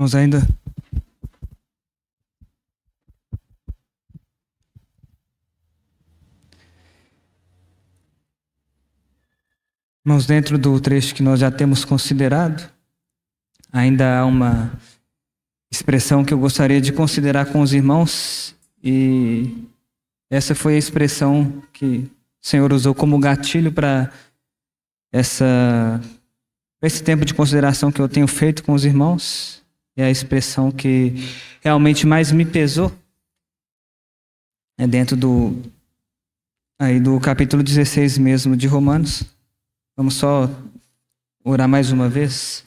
Vamos ainda. Irmãos, dentro do trecho que nós já temos considerado, ainda há uma expressão que eu gostaria de considerar com os irmãos, e essa foi a expressão que o Senhor usou como gatilho para esse tempo de consideração que eu tenho feito com os irmãos. É a expressão que realmente mais me pesou. É dentro do capítulo 16 mesmo de Romanos. Vamos só orar mais uma vez.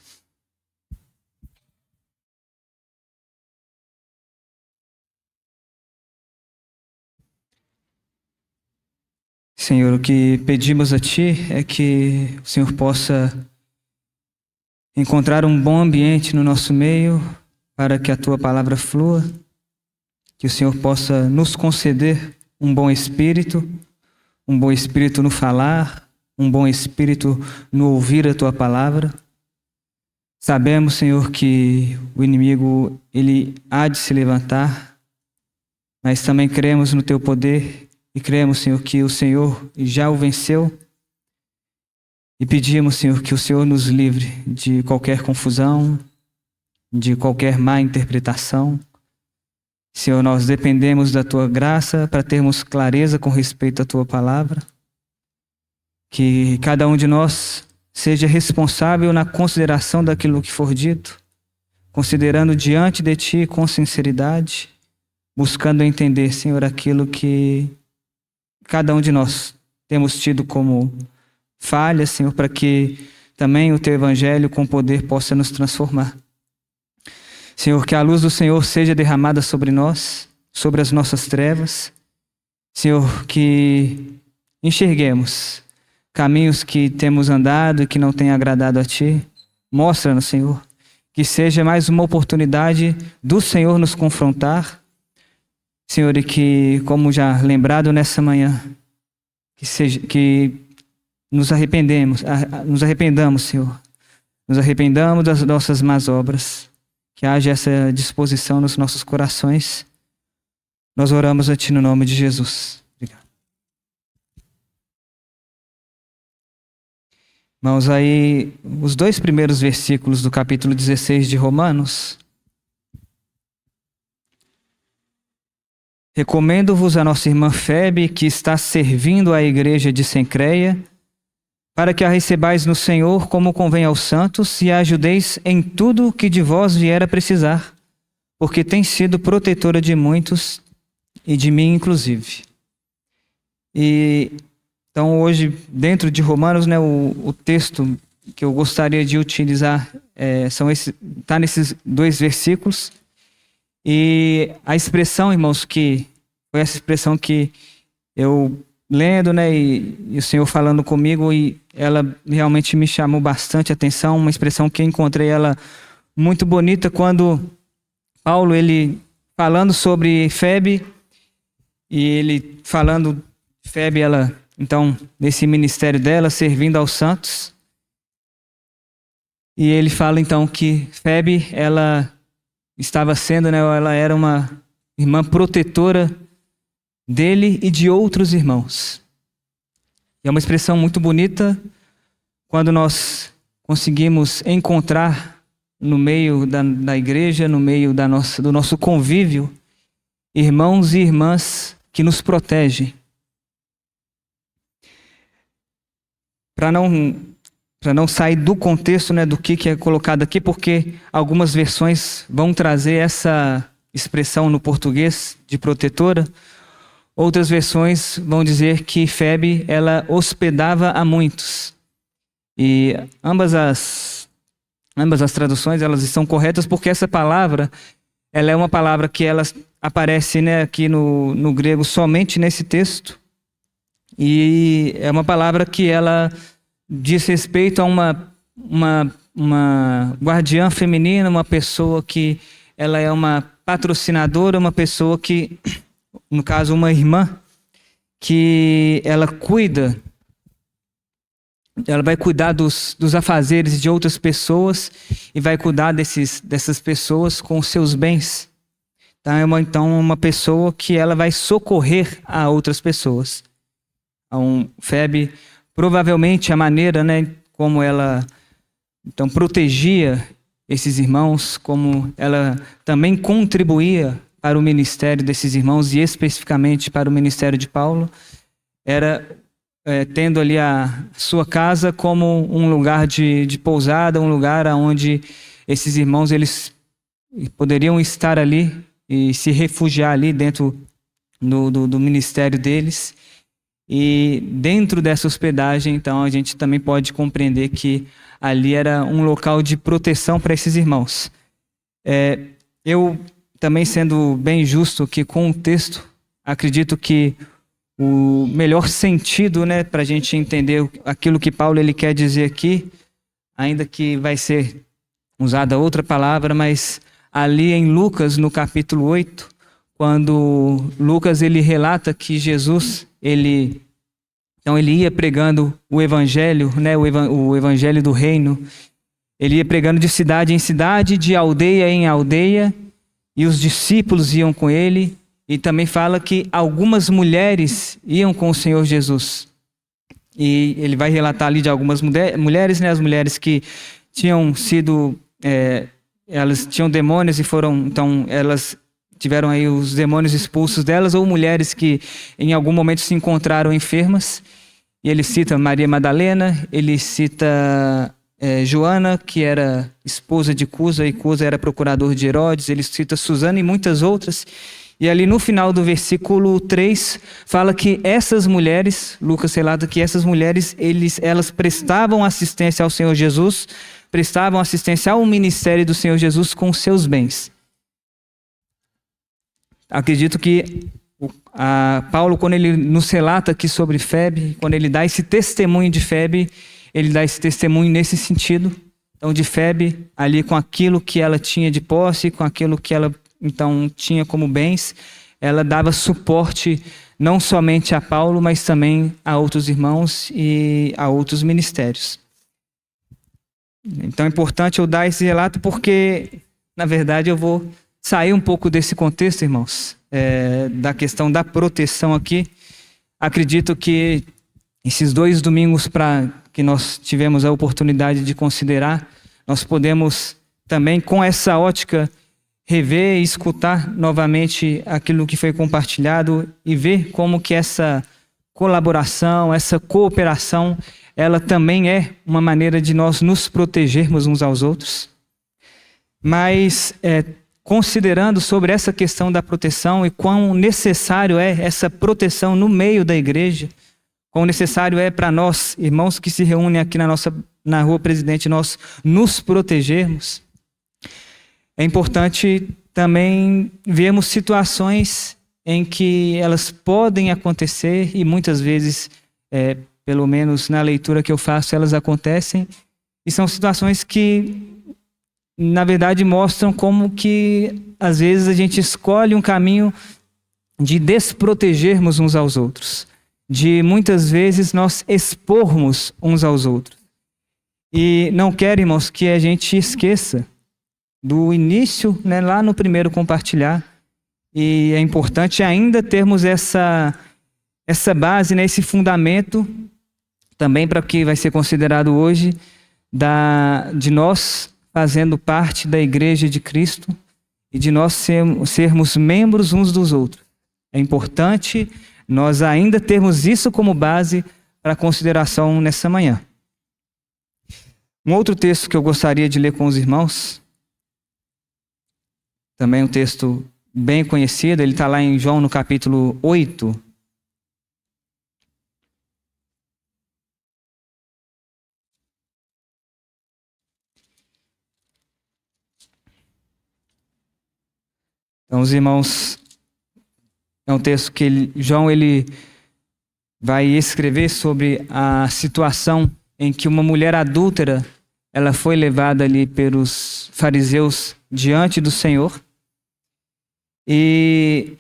Senhor, o que pedimos a Ti é que o Senhor possa encontrar um bom ambiente no nosso meio para que a Tua palavra flua, que o Senhor possa nos conceder um bom espírito no falar, um bom espírito no ouvir a Tua palavra. Sabemos, Senhor, que o inimigo ele há de se levantar, mas também cremos no Teu poder e cremos, Senhor, que o Senhor já o venceu. E pedimos, Senhor, que o Senhor nos livre de qualquer confusão, de qualquer má interpretação. Senhor, nós dependemos da Tua graça para termos clareza com respeito à Tua palavra. Que cada um de nós seja responsável na consideração daquilo que for dito, considerando diante de Ti com sinceridade, buscando entender, Senhor, aquilo que cada um de nós temos tido como falha, Senhor, para que também o Teu Evangelho com poder possa nos transformar. Senhor, que a luz do Senhor seja derramada sobre nós, sobre as nossas trevas. Senhor, que enxerguemos caminhos que temos andado e que não têm agradado a Ti. Mostra-nos, Senhor, que seja mais uma oportunidade do Senhor nos confrontar. Senhor, e que, como já lembrado nessa manhã, que nos arrependamos, Senhor. Nos arrependamos das nossas más obras. Que haja essa disposição nos nossos corações. Nós oramos a Ti no nome de Jesus. Obrigado. Irmãos, aí os 2 primeiros versículos do capítulo 16 de Romanos. Recomendo-vos a nossa irmã Febe, que está servindo à igreja de Cencreia, para que a recebais no Senhor como convém aos santos e a ajudeis em tudo o que de vós vier a precisar, porque tem sido protetora de muitos e de mim inclusive. E então hoje, dentro de Romanos, né, o texto que eu gostaria de utilizar está nesses 2 versículos. E a expressão, irmãos, que foi essa expressão que eu lendo, né, e o Senhor falando comigo, e ela realmente me chamou bastante a atenção, uma expressão que eu encontrei ela muito bonita quando Paulo, ele falando sobre Febe, e ele falando Febe, ela, então, nesse ministério dela, servindo aos santos, e ele fala então que Febe, ela estava sendo, né, ela era uma irmã protetora dele e de outros irmãos. E é uma expressão muito bonita quando nós conseguimos encontrar no meio da igreja, no meio do nosso convívio, irmãos e irmãs que nos protegem. Para não sair do contexto, né, do que é colocado aqui, porque algumas versões vão trazer essa expressão no português de protetora. Outras versões vão dizer que Febe, ela hospedava a muitos. E ambas as traduções, elas estão corretas, porque essa palavra, ela é uma palavra que ela aparece, né, aqui no grego somente nesse texto. E é uma palavra que ela diz respeito a uma guardiã feminina, uma pessoa que ela é uma patrocinadora, uma pessoa que, no caso, uma irmã, que ela cuida ela vai cuidar dos afazeres de outras pessoas e vai cuidar dessas pessoas com os seus bens. Então, uma pessoa que ela vai socorrer a outras pessoas. Então, Febe, provavelmente a maneira, né, como ela então protegia esses irmãos, como ela também contribuía para o ministério desses irmãos e especificamente para o ministério de Paulo, era tendo ali a sua casa como um lugar de pousada, um lugar onde esses irmãos eles poderiam estar ali e se refugiar ali dentro do ministério deles. E dentro dessa hospedagem, então, a gente também pode compreender que ali era um local de proteção para esses irmãos. Eu também, sendo bem justo aqui com o texto, acredito que o melhor sentido, né, para a gente entender aquilo que Paulo ele quer dizer aqui, ainda que vai ser usada outra palavra, mas ali em Lucas, no capítulo 8, quando Lucas ele relata que Jesus, ele ia pregando o evangelho, né, o evangelho do reino, ele ia pregando de cidade em cidade, de aldeia em aldeia, e os discípulos iam com ele. E também fala que algumas mulheres iam com o Senhor Jesus. E ele vai relatar ali de algumas mulheres, né? As mulheres que tinham sido... elas tinham demônios e foram... Então, elas tiveram aí os demônios expulsos delas, ou mulheres que em algum momento se encontraram enfermas. E ele cita Maria Madalena, ele cita Joana, que era esposa de Cusa, e Cusa era procurador de Herodes. Ele cita Susana e muitas outras. E ali no final do versículo 3, fala que essas mulheres, Lucas relata que essas mulheres, elas prestavam assistência ao Senhor Jesus, prestavam assistência ao ministério do Senhor Jesus com seus bens. Acredito que Paulo, quando ele nos relata aqui sobre Febe, quando ele dá esse testemunho de Febe, ele dá esse testemunho nesse sentido. Então, de Febe, ali com aquilo que ela tinha de posse, com aquilo que ela então tinha como bens, ela dava suporte não somente a Paulo, mas também a outros irmãos e a outros ministérios. Então é importante eu dar esse relato porque, na verdade, eu vou sair um pouco desse contexto, irmãos, da questão da proteção aqui. Acredito que esses 2 domingos que nós tivemos a oportunidade de considerar, nós podemos também, com essa ótica, rever e escutar novamente aquilo que foi compartilhado e ver como que essa colaboração, essa cooperação, ela também é uma maneira de nós nos protegermos uns aos outros. Mas considerando sobre essa questão da proteção e quão necessário é essa proteção no meio da igreja, quão necessário é para nós, irmãos que se reúnem aqui na Rua Presidente, nós nos protegermos, é importante também vermos situações em que elas podem acontecer e muitas vezes, pelo menos na leitura que eu faço, elas acontecem. E são situações que, na verdade, mostram como que às vezes a gente escolhe um caminho de desprotegermos uns aos outros, de muitas vezes nós expormos uns aos outros. E não quero, irmãos, que a gente esqueça do início, né, lá no primeiro compartilhar, e é importante ainda termos essa base, né, esse fundamento, também para o que vai ser considerado hoje, de nós fazendo parte da Igreja de Cristo e de nós sermos membros uns dos outros. É importante nós ainda termos isso como base para consideração nessa manhã. Um outro texto que eu gostaria de ler com os irmãos, também um texto bem conhecido, ele está lá em João no capítulo 8. Então, os irmãos, é um texto que João ele vai escrever sobre a situação em que uma mulher adúltera, ela foi levada ali pelos fariseus diante do Senhor. E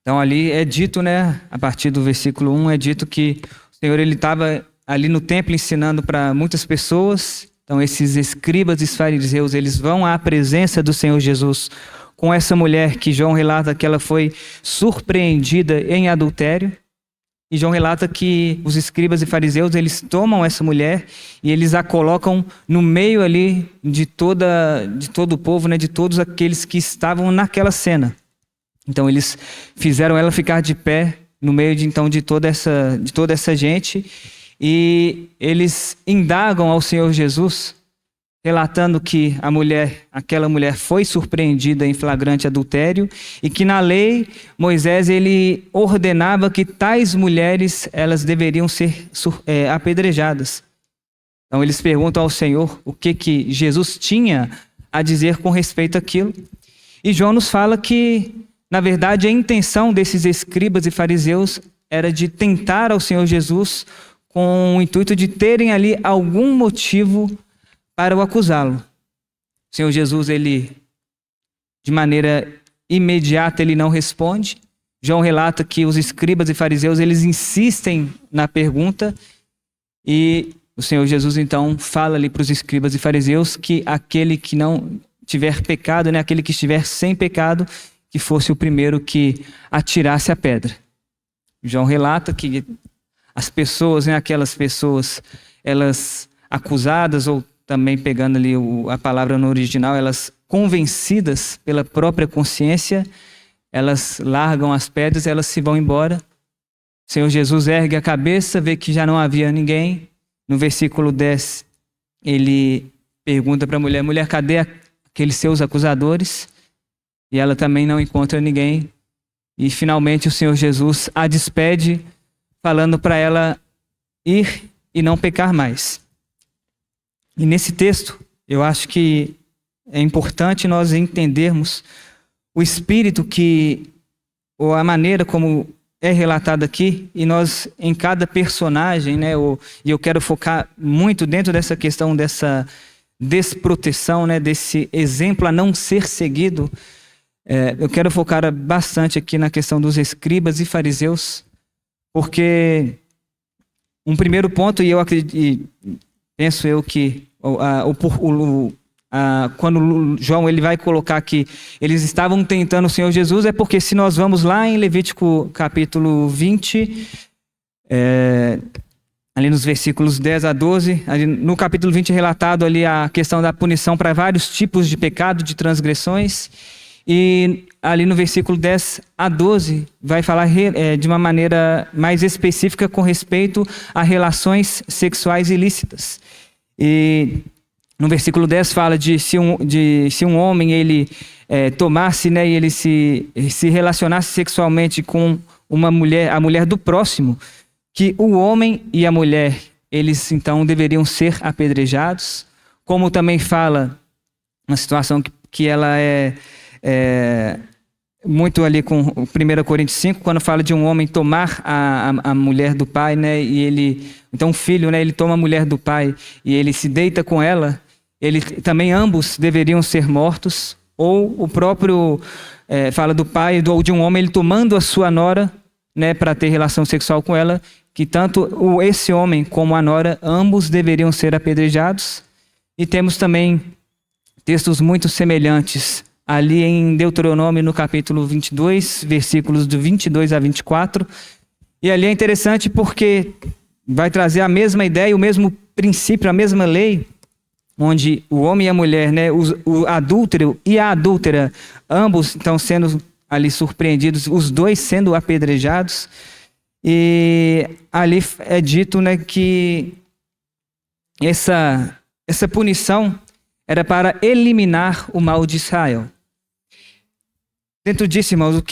então ali é dito, né, a partir do versículo 1, é dito que o Senhor ele estava ali no templo ensinando para muitas pessoas. Então esses escribas e fariseus, eles vão à presença do Senhor Jesus com essa mulher que João relata que ela foi surpreendida em adultério. E João relata que os escribas e fariseus, eles tomam essa mulher e eles a colocam no meio ali de todo o povo, né, de todos aqueles que estavam naquela cena. Então eles fizeram ela ficar de pé no meio de toda essa gente, e eles indagam ao Senhor Jesus, relatando que aquela mulher foi surpreendida em flagrante adultério e que na lei Moisés ele ordenava que tais mulheres elas deveriam ser apedrejadas. Então eles perguntam ao Senhor o que Jesus tinha a dizer com respeito àquilo. E João nos fala que, na verdade, a intenção desses escribas e fariseus era de tentar ao Senhor Jesus com o intuito de terem ali algum motivo para o acusá-lo. O Senhor Jesus, ele, de maneira imediata, ele não responde. João relata que os escribas e fariseus, eles insistem na pergunta, e o Senhor Jesus, então, fala ali para os escribas e fariseus que aquele que não tiver pecado, né, aquele que estiver sem pecado, que fosse o primeiro que atirasse a pedra. João relata que as pessoas, né, aquelas pessoas, elas acusadas, ou também pegando ali a palavra no original, elas convencidas pela própria consciência, elas largam as pedras e elas se vão embora. O Senhor Jesus ergue a cabeça, vê que já não havia ninguém. No versículo 10, ele pergunta para a mulher: mulher, cadê aqueles seus acusadores? E ela também não encontra ninguém. E finalmente o Senhor Jesus a despede, falando para ela ir e não pecar mais. E nesse texto, eu acho que é importante nós entendermos o espírito ou a maneira como é relatado aqui, e nós, em cada personagem, né, e eu quero focar muito dentro dessa questão dessa desproteção, né, desse exemplo a não ser seguido. Eu quero focar bastante aqui na questão dos escribas e fariseus, porque um primeiro ponto, e eu acredito, penso eu que quando João ele vai colocar que eles estavam tentando o Senhor Jesus, é porque se nós vamos lá em Levítico capítulo 20, ali nos versículos 10 a 12, ali no capítulo 20 é relatado ali a questão da punição para vários tipos de pecado, de transgressões, e ali no versículo 10 a 12 vai falar de uma maneira mais específica com respeito a relações sexuais ilícitas. E no versículo 10 fala de se um homem ele tomasse, né, e ele se relacionasse sexualmente com uma mulher, a mulher do próximo, que o homem e a mulher, eles então deveriam ser apedrejados. Como também fala uma situação que ela é muito ali com 1 Coríntios 5, quando fala de um homem tomar a mulher do pai, né, e ele, então o filho, né, ele toma a mulher do pai e ele se deita com ela, ele também ambos deveriam ser mortos. Ou o próprio fala do pai ou de um homem ele tomando a sua nora, né, para ter relação sexual com ela, que tanto esse homem como a nora, ambos deveriam ser apedrejados. E temos também textos muito semelhantes ali em Deuteronômio, no capítulo 22, versículos do 22 a 24. E ali é interessante porque vai trazer a mesma ideia, o mesmo princípio, a mesma lei, onde o homem e a mulher, né, o adúltero e a adúltera, ambos estão sendo ali surpreendidos, os dois sendo apedrejados. E ali é dito, né, que essa punição era para eliminar o mal de Israel. Dentro disso, irmãos,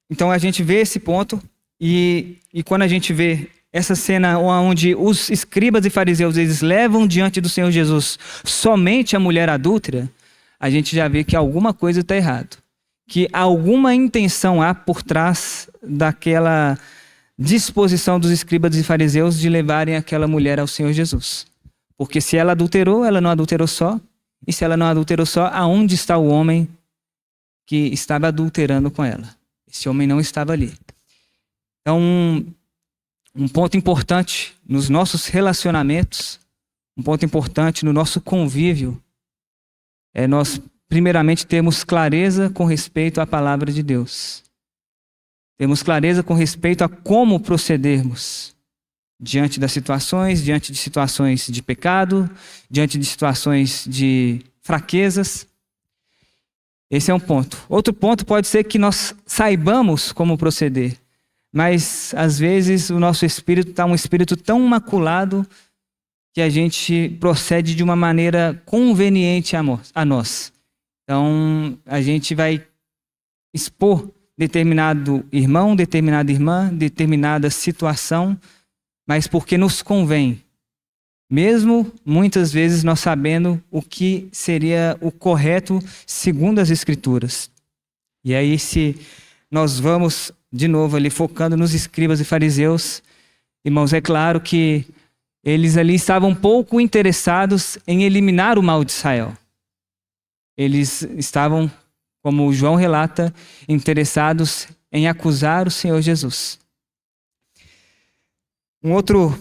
então a gente vê esse ponto, e quando a gente vê essa cena onde os escribas e fariseus eles levam diante do Senhor Jesus somente a mulher adúltera, a gente já vê que alguma coisa está errado, que alguma intenção há por trás daquela disposição dos escribas e fariseus de levarem aquela mulher ao Senhor Jesus. Porque se ela adulterou, ela não adulterou só, e se ela não adulterou só, aonde está o homem que estava adulterando com ela? Esse homem não estava ali. Então, um ponto importante nos nossos relacionamentos, um ponto importante no nosso convívio, é nós, primeiramente, termos clareza com respeito à palavra de Deus. Temos clareza com respeito a como procedermos diante das situações, diante de situações de pecado, diante de situações de fraquezas. Esse é um ponto. Outro ponto pode ser que nós saibamos como proceder, mas às vezes o nosso espírito está um espírito tão maculado que a gente procede de uma maneira conveniente a nós. Então, a gente vai expor determinado irmão, determinada irmã, determinada situação, mas porque nos convém. Mesmo muitas vezes nós sabendo o que seria o correto segundo as Escrituras. E aí, se nós vamos de novo ali focando nos escribas e fariseus, irmãos, é claro que eles ali estavam pouco interessados em eliminar o mal de Israel. Eles estavam, como João relata, interessados em acusar o Senhor Jesus. Um outro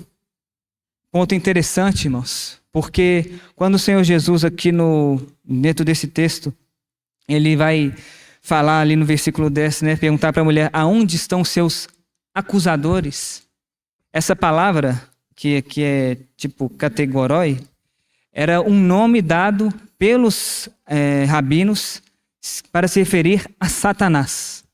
ponto interessante, irmãos, porque quando o Senhor Jesus aqui dentro desse texto, ele vai falar ali no versículo 10, né, perguntar para a mulher, aonde estão seus acusadores? Essa palavra, que é tipo categoroi, era um nome dado pelos rabinos para se referir a Satanás.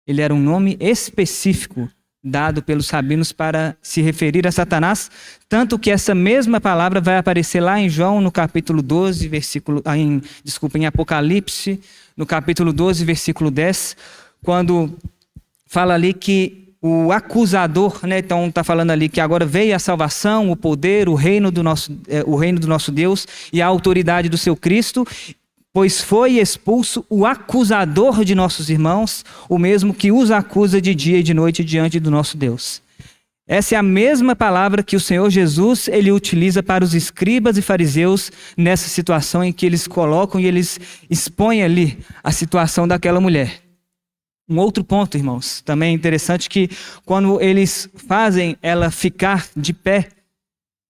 Ele era um nome específico dado pelos rabinos para se referir a Satanás, tanto que essa mesma palavra vai aparecer lá em João, no capítulo 12, em Apocalipse, no capítulo 12, versículo 10, quando fala ali que o acusador, né, então está falando ali que agora veio a salvação, o poder, o reino do nosso Deus e a autoridade do seu Cristo, pois foi expulso o acusador de nossos irmãos, o mesmo que os acusa de dia e de noite diante do nosso Deus. Essa é a mesma palavra que o Senhor Jesus ele utiliza para os escribas e fariseus nessa situação em que eles colocam e eles expõem ali a situação daquela mulher. Um outro ponto, irmãos, também é interessante que quando eles fazem ela ficar de pé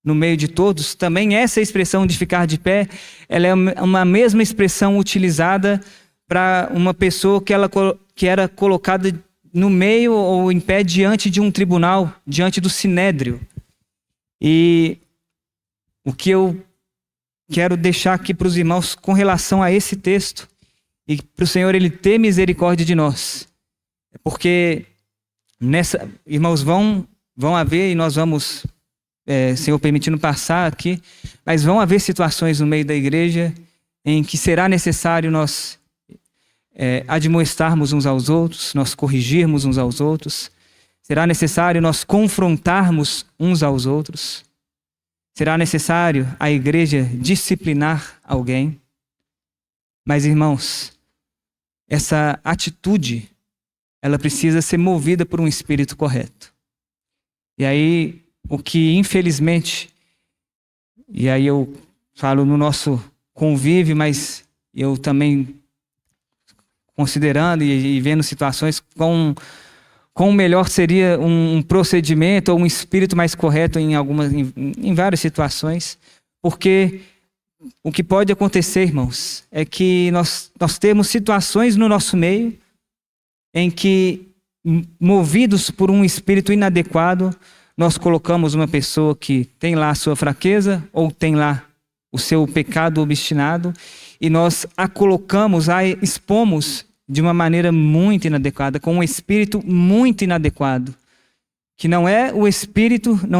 no meio de todos, também essa expressão de ficar de pé, ela é uma mesma expressão utilizada para uma pessoa que era colocada no meio ou em pé diante de um tribunal, diante do sinédrio. E o que eu quero deixar aqui para os irmãos com relação a esse texto, e para o Senhor ele ter misericórdia de nós, porque irmãos, vão haver, e nós vamos, Senhor permitindo passar aqui, mas vão haver situações no meio da igreja em que será necessário nós admoestarmos uns aos outros, nós corrigirmos uns aos outros, será necessário nós confrontarmos uns aos outros, será necessário a igreja disciplinar alguém. Mas, irmãos, essa atitude, ela precisa ser movida por um espírito correto. E aí, o que infelizmente, e aí eu falo no nosso convívio, mas eu também considerando e vendo situações quão melhor seria um procedimento ou um espírito mais correto em várias situações, porque o que pode acontecer, irmãos, é que nós temos situações no nosso meio em que, movidos por um espírito inadequado, nós colocamos uma pessoa que tem lá a sua fraqueza ou tem lá o seu pecado obstinado e nós a colocamos, a expomos de uma maneira muito inadequada, com um espírito muito inadequado, que não é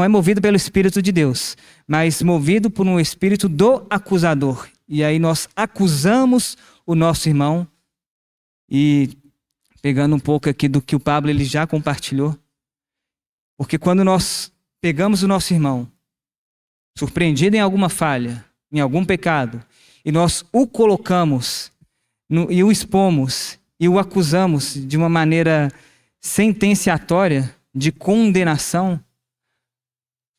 movido pelo Espírito de Deus, mas movido por um espírito do acusador. E aí nós acusamos o nosso irmão, e pegando um pouco aqui do que o Pablo ele já compartilhou, porque quando nós pegamos o nosso irmão, surpreendido em alguma falha, em algum pecado, e nós o colocamos e o expomos e o acusamos de uma maneira sentenciatória, de condenação,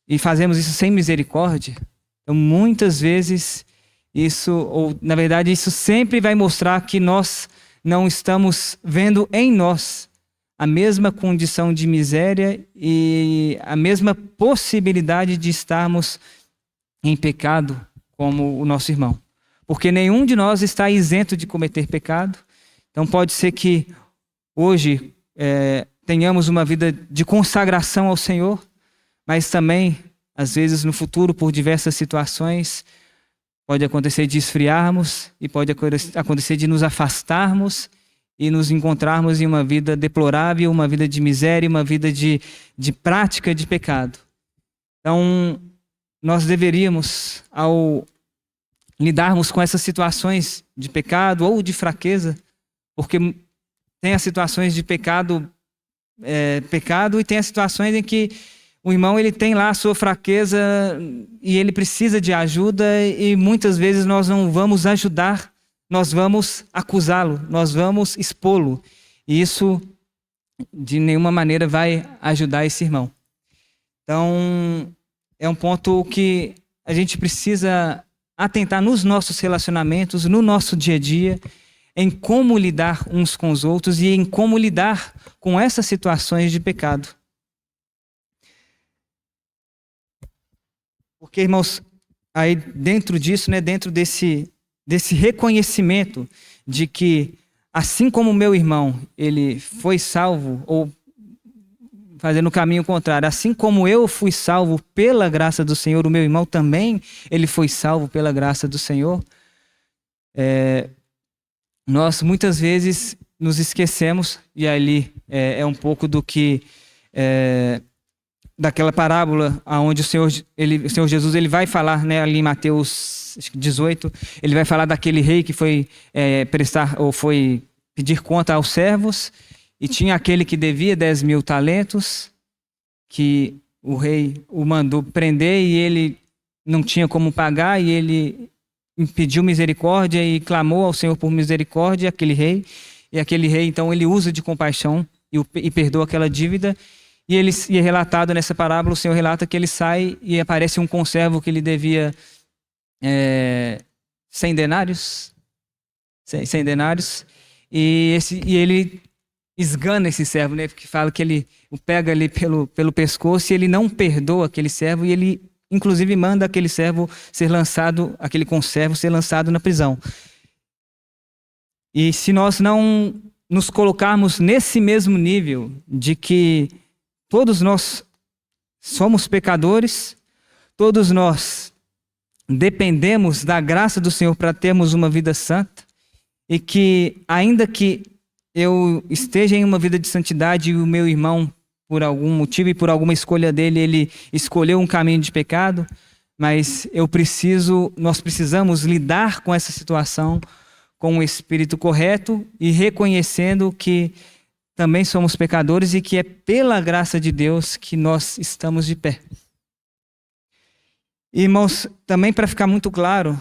e fazemos isso sem misericórdia, então muitas vezes isso sempre vai mostrar que nós não estamos vendo em nós a mesma condição de miséria e a mesma possibilidade de estarmos em pecado como o nosso irmão. Porque nenhum de nós está isento de cometer pecado. Então pode ser que hoje tenhamos uma vida de consagração ao Senhor, mas também, às vezes no futuro, por diversas situações, pode acontecer de esfriarmos e pode acontecer de nos afastarmos e nos encontrarmos em uma vida deplorável, uma vida de miséria, uma vida de prática de pecado. Então, nós deveríamos, ao lidarmos com essas situações de pecado ou de fraqueza, porque tem as situações de pecado e tem as situações em que o irmão ele tem lá a sua fraqueza e ele precisa de ajuda e muitas vezes nós não vamos ajudar, nós vamos acusá-lo, nós vamos expô-lo. E isso de nenhuma maneira vai ajudar esse irmão. Então, é um ponto que a gente precisa atentar nos nossos relacionamentos, no nosso dia a dia, em como lidar uns com os outros e em como lidar com essas situações de pecado. Porque, irmãos, aí dentro disso, né, dentro desse reconhecimento de que, assim como o meu irmão, ele foi salvo, ou fazendo o caminho contrário, assim como eu fui salvo pela graça do Senhor, o meu irmão também, ele foi salvo pela graça do Senhor. Nós muitas vezes nos esquecemos, e ali é um pouco do que daquela parábola onde o Senhor Jesus ele vai falar, né, ali em Mateus 18, ele vai falar daquele rei que foi foi pedir conta aos servos, e tinha aquele que devia 10.000 talentos, que o rei o mandou prender e ele não tinha como pagar, e ele pediu misericórdia e clamou ao Senhor por misericórdia, aquele rei, e aquele rei então ele usa de compaixão e perdoa aquela dívida, e é relatado nessa parábola, o Senhor relata que ele sai e aparece um conservo que lhe devia 100 denários, 100 denários, e ele esgana esse servo, né, porque fala que ele o pega ali pelo pescoço e ele não perdoa aquele servo, e ele inclusive manda aquele servo ser lançado, aquele conservo ser lançado na prisão. E se nós não nos colocarmos nesse mesmo nível de que todos nós somos pecadores, todos nós dependemos da graça do Senhor para termos uma vida santa, e que ainda que eu esteja em uma vida de santidade e o meu irmão, por algum motivo e por alguma escolha dele, ele escolheu um caminho de pecado, mas nós precisamos lidar com essa situação com o espírito correto e reconhecendo que também somos pecadores e que é pela graça de Deus que nós estamos de pé. Irmãos, também para ficar muito claro,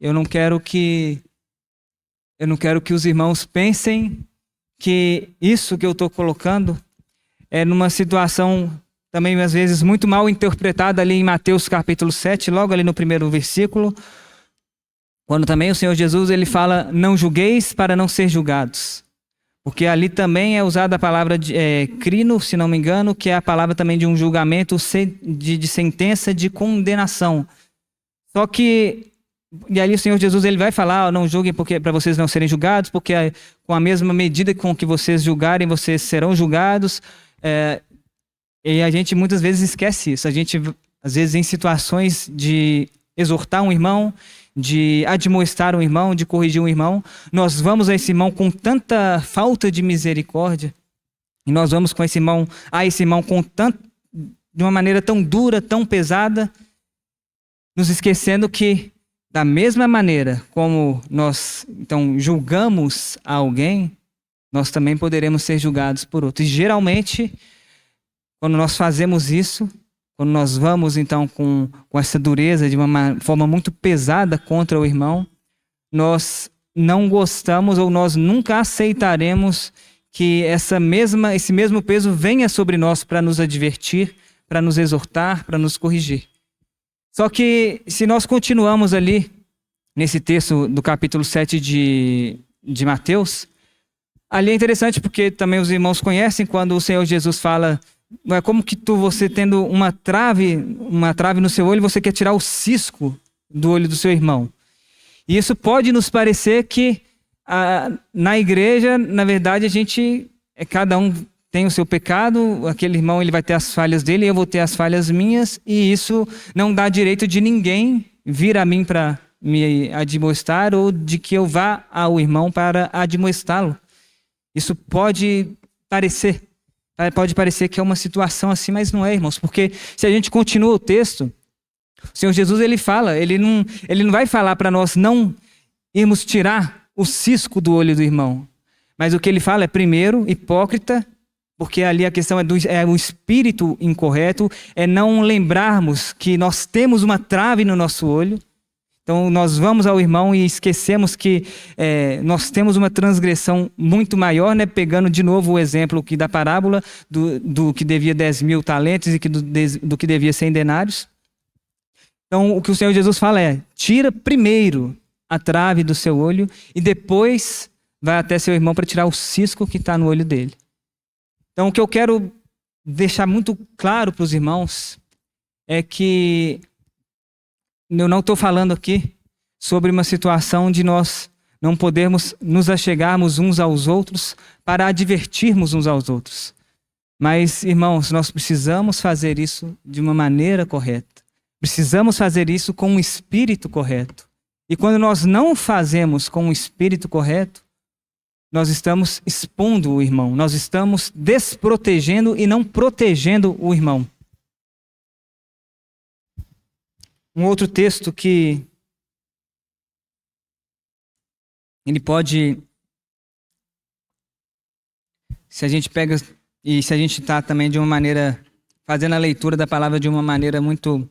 eu não quero que os irmãos pensem que isso que eu estou colocando é numa situação também às vezes muito mal interpretada ali em Mateus capítulo 7, logo ali no primeiro versículo, quando também o Senhor Jesus ele fala, não julgueis para não ser julgados. Porque ali também é usada a palavra crino, se não me engano, que é a palavra também de um julgamento de sentença de condenação. Só que, e ali o Senhor Jesus ele vai falar, não julguem para vocês não serem julgados, porque com a mesma medida com que vocês julgarem, vocês serão julgados. E a gente muitas vezes esquece isso. A gente, às vezes, em situações de exortar um irmão, de admoestar um irmão, de corrigir um irmão, nós vamos a esse irmão com tanta falta de misericórdia, e nós vamos com esse irmão de uma maneira tão dura, tão pesada, nos esquecendo que, da mesma maneira como nós então julgamos alguém, nós também poderemos ser julgados por outro. E geralmente, quando nós fazemos isso, quando nós vamos então com essa dureza de uma forma muito pesada contra o irmão, nós não gostamos ou nós nunca aceitaremos que esse mesmo peso venha sobre nós para nos advertir, para nos exortar, para nos corrigir. Só que se nós continuamos ali, nesse texto do capítulo 7 de Mateus, Ali é interessante porque também os irmãos conhecem quando o Senhor Jesus fala, não é como que você tendo uma trave no seu olho, você quer tirar o cisco do olho do seu irmão. E isso pode nos parecer que na igreja, na verdade, cada um tem o seu pecado, aquele irmão ele vai ter as falhas dele, eu vou ter as falhas minhas, e isso não dá direito de ninguém vir a mim para me admoestar ou de que eu vá ao irmão para admoestá-lo. Isso pode parecer que é uma situação assim, mas não é, irmãos, porque se a gente continua o texto, o Senhor Jesus ele fala, ele não vai falar para nós não irmos tirar o cisco do olho do irmão, mas o que ele fala é primeiro, hipócrita, porque ali a questão é o espírito incorreto, é não lembrarmos que nós temos uma trave no nosso olho. Então, nós vamos ao irmão e esquecemos que nós temos uma transgressão muito maior, né? Pegando de novo o exemplo aqui da parábola do que devia 10.000 talentos e do que devia 100 denários. Então, o que o Senhor Jesus fala é, tira primeiro a trave do seu olho e depois vai até seu irmão para tirar o cisco que está no olho dele. Então, o que eu quero deixar muito claro para os irmãos é que eu não estou falando aqui sobre uma situação de nós não podermos nos achegarmos uns aos outros para advertirmos uns aos outros. Mas, irmãos, nós precisamos fazer isso de uma maneira correta. Precisamos fazer isso com um espírito correto. E quando nós não fazemos com um espírito correto, nós estamos expondo o irmão, nós estamos desprotegendo e não protegendo o irmão. Um outro texto que ele pode, se a gente pega e se a gente está também de uma maneira, fazendo a leitura da palavra de uma maneira muito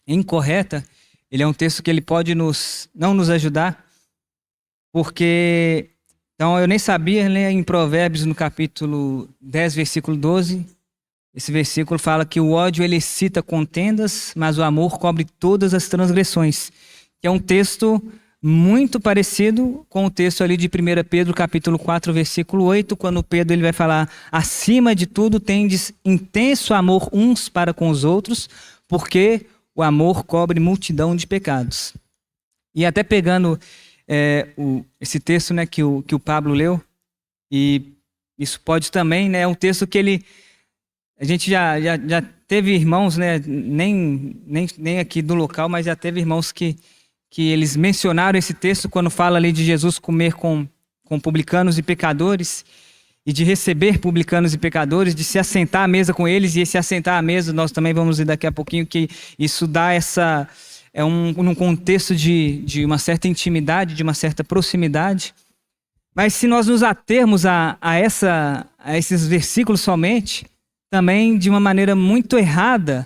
incorreta, ele é um texto que ele pode não nos ajudar, porque, então eu nem sabia, né, em Provérbios no capítulo 10, versículo 12, esse versículo fala que o ódio ele excita contendas, mas o amor cobre todas as transgressões. Que é um texto muito parecido com o texto ali de 1 Pedro, capítulo 4, versículo 8, quando Pedro ele vai falar, acima de tudo tendes intenso amor uns para com os outros, porque o amor cobre multidão de pecados. E até pegando esse texto, né, que o Pablo leu, e isso pode também, né, é um texto que a gente já teve irmãos, né, nem aqui do local, mas já teve irmãos que eles mencionaram esse texto quando fala ali de Jesus comer com publicanos e pecadores, e de receber publicanos e pecadores, de se assentar à mesa com eles, e esse assentar à mesa, nós também vamos ver daqui a pouquinho que isso dá num contexto de uma certa intimidade, de uma certa proximidade. Mas se nós nos atermos a esses versículos somente, também de uma maneira muito errada,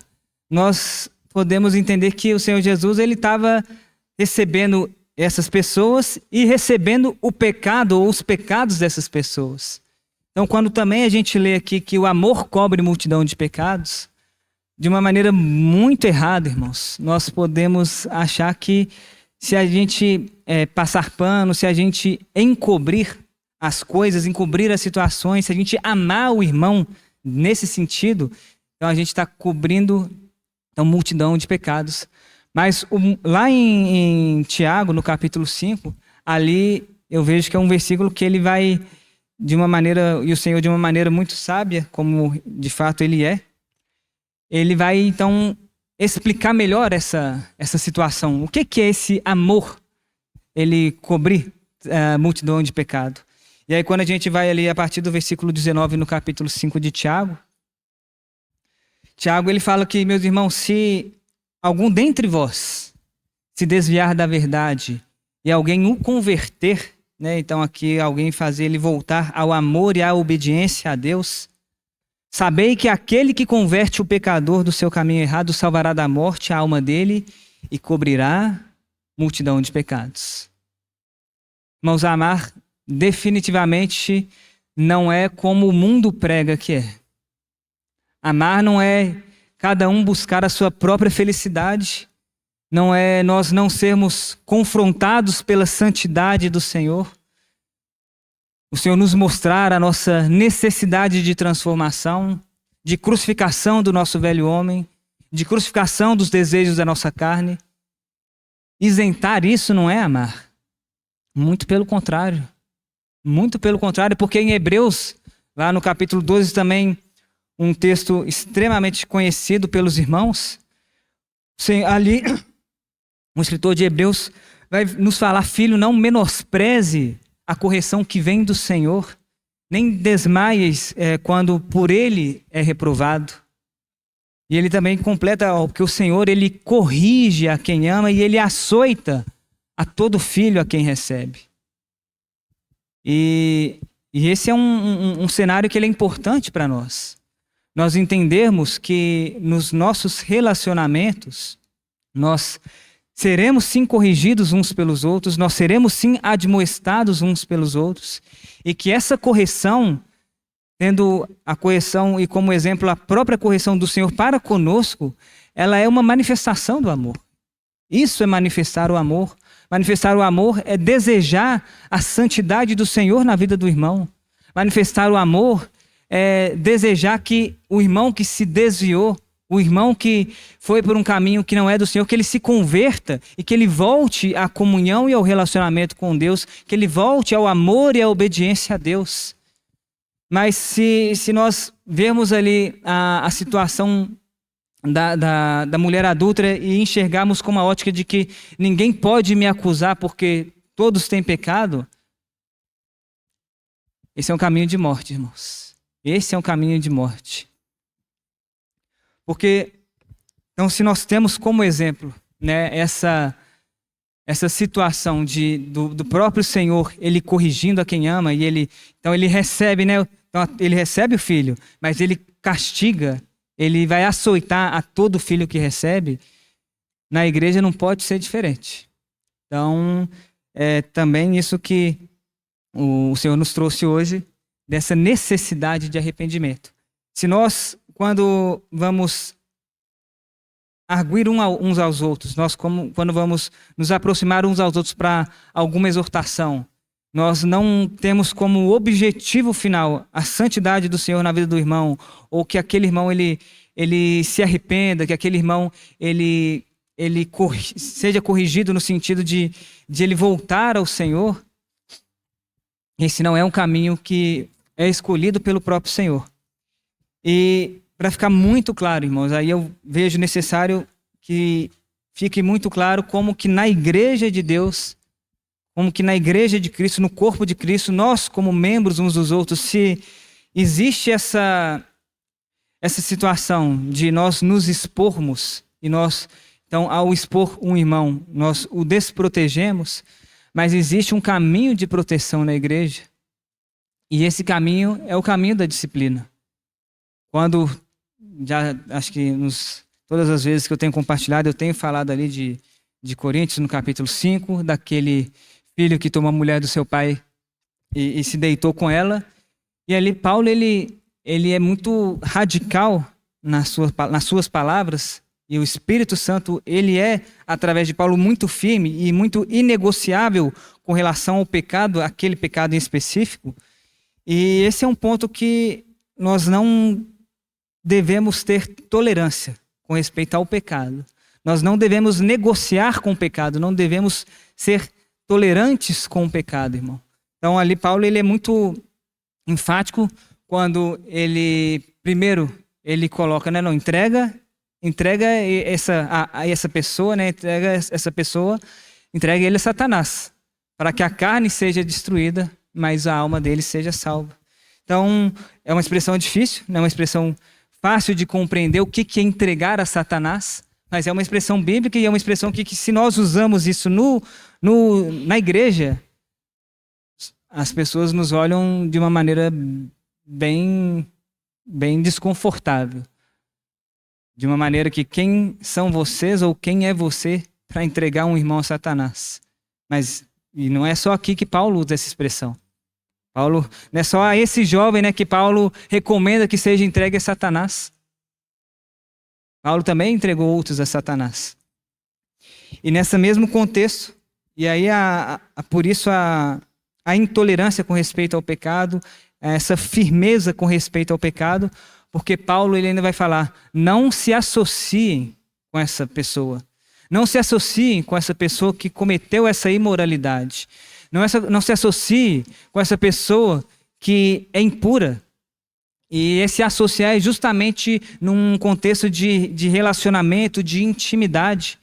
nós podemos entender que o Senhor Jesus ele estava recebendo essas pessoas e recebendo o pecado ou os pecados dessas pessoas. Então, quando também a gente lê aqui que o amor cobre multidão de pecados, de uma maneira muito errada, irmãos, nós podemos achar que se a gente passar pano, se a gente encobrir as coisas, encobrir as situações, se a gente amar o irmão nesse sentido, então a gente está cobrindo multidão de pecados. Mas lá em Tiago, no capítulo 5, ali eu vejo que é um versículo que ele vai de uma maneira, e o Senhor de uma maneira muito sábia, como de fato ele vai então explicar melhor essa situação. O que é esse amor, ele cobrir a multidão de pecado? E aí quando a gente vai ali a partir do versículo 19 no capítulo 5 de Tiago, ele fala que, meus irmãos, se algum dentre vós se desviar da verdade e alguém o converter, né? Então aqui alguém fazer ele voltar ao amor e à obediência a Deus, sabei que aquele que converte o pecador do seu caminho errado salvará da morte a alma dele e cobrirá multidão de pecados. Irmãos, amar definitivamente não é como o mundo prega que é. Amar não é cada um buscar a sua própria felicidade, não é nós não sermos confrontados pela santidade do Senhor. o Senhor nos mostrar a nossa necessidade de transformação, de crucificação do nosso velho homem, de crucificação dos desejos da nossa carne. Isentar isso não é amar. Muito pelo contrário. Muito pelo contrário, porque em Hebreus, lá no capítulo 12 também, um texto extremamente conhecido pelos irmãos, ali, o escritor de Hebreus vai nos falar: filho, não menospreze a correção que vem do Senhor, nem desmaies quando por ele é reprovado. E ele também completa, porque o Senhor, ele corrige a quem ama e ele açoita a todo filho a quem recebe. E esse é um cenário que ele é importante para nós. Nós entendermos que nos nossos relacionamentos, nós seremos sim corrigidos uns pelos outros, nós seremos sim admoestados uns pelos outros, e que essa correção, tendo a correção e como exemplo a própria correção do Senhor para conosco, ela é uma manifestação do amor. Isso é manifestar o amor. Manifestar o amor é desejar a santidade do Senhor na vida do irmão. Manifestar o amor é desejar que o irmão que se desviou, o irmão que foi por um caminho que não é do Senhor, que ele se converta e que ele volte à comunhão e ao relacionamento com Deus, que ele volte ao amor e à obediência a Deus. Mas se nós vermos ali a situação da mulher adúltera e enxergarmos com uma ótica de que ninguém pode me acusar porque todos têm pecado, esse é um caminho de morte, irmãos. Esse é um caminho de morte. Porque, então, se nós temos como exemplo, né, essa situação do próprio Senhor, ele corrigindo a quem ama, e então ele recebe, né, então ele recebe o filho, mas ele castiga, ele vai açoitar a todo filho que recebe. Na igreja não pode ser diferente. Então, também isso que o Senhor nos trouxe hoje, dessa necessidade de arrependimento. Se nós, quando vamos arguir uns aos outros, quando vamos nos aproximar uns aos outros para alguma exortação, nós não temos como objetivo final a santidade do Senhor na vida do irmão, ou que aquele irmão ele se arrependa, que aquele irmão ele seja corrigido no sentido de ele voltar ao Senhor. Esse não é um caminho que é escolhido pelo próprio Senhor. E para ficar muito claro, irmãos, aí eu vejo necessário que fique muito claro como que na igreja de Deus, como que na igreja de Cristo, no corpo de Cristo, nós como membros uns dos outros, se existe essa situação de nós nos expormos, e nós, então, ao expor um irmão, nós o desprotegemos, mas existe um caminho de proteção na igreja, e esse caminho é o caminho da disciplina. Quando, acho que todas as vezes que eu tenho compartilhado, eu tenho falado ali de Coríntios, no capítulo 5, daquele filho que tomou a mulher do seu pai e se deitou com ela. E ali Paulo, ele é muito radical nas suas palavras, e o Espírito Santo, ele é, através de Paulo, muito firme e muito inegociável com relação ao pecado, aquele pecado em específico. E esse é um ponto que nós não devemos ter tolerância com respeito ao pecado. Nós não devemos negociar com o pecado, não devemos ser tolerantes com o pecado, irmão. Então ali Paulo, ele é muito enfático quando ele coloca, né, não, entrega essa pessoa, né, entrega ele a Satanás, para que a carne seja destruída, mas a alma dele seja salva. Então, é uma expressão difícil, não é uma expressão fácil de compreender o que é entregar a Satanás, mas é uma expressão bíblica e é uma expressão que se nós usamos isso na igreja, as pessoas nos olham de uma maneira bem desconfortável. De uma maneira que quem são vocês ou quem é você para entregar um irmão a Satanás? E não é só aqui que Paulo usa essa expressão. Paulo, não é só a esse jovem, né, que Paulo recomenda que seja entregue a Satanás. Paulo também entregou outros a Satanás. E nesse mesmo contexto, e aí por isso a intolerância com respeito ao pecado, essa firmeza com respeito ao pecado, porque Paulo ele ainda vai falar: não se associem com essa pessoa. Não se associem com essa pessoa que cometeu essa imoralidade. Não se associe com essa pessoa que é impura. E esse associar é justamente num contexto de relacionamento, de intimidade.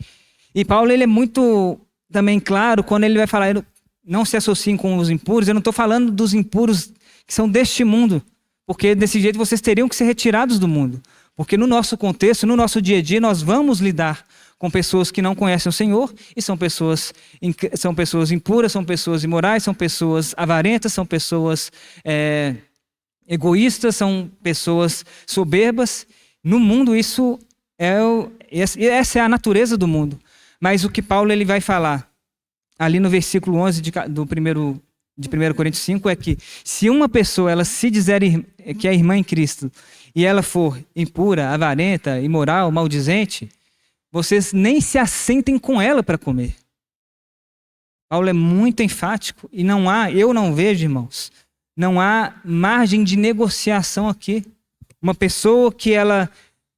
E Paulo ele é muito também claro quando ele vai falar: não se associem com os impuros. Eu não estou falando dos impuros que são deste mundo, porque desse jeito vocês teriam que ser retirados do mundo. Porque no nosso contexto, no nosso dia a dia, nós vamos lidar com pessoas que não conhecem o Senhor, e são pessoas impuras, são pessoas imorais, são pessoas avarentas, são pessoas egoístas, são pessoas soberbas. No mundo essa é a natureza do mundo. Mas o que Paulo ele vai falar ali no versículo 11 de 1 Coríntios 5 é que se uma pessoa ela se dizer que é irmã em Cristo e ela for impura, avarenta, imoral, maldizente, vocês nem se assentem com ela para comer. Paulo é muito enfático e eu não vejo, irmãos, não há margem de negociação aqui. Uma pessoa que ela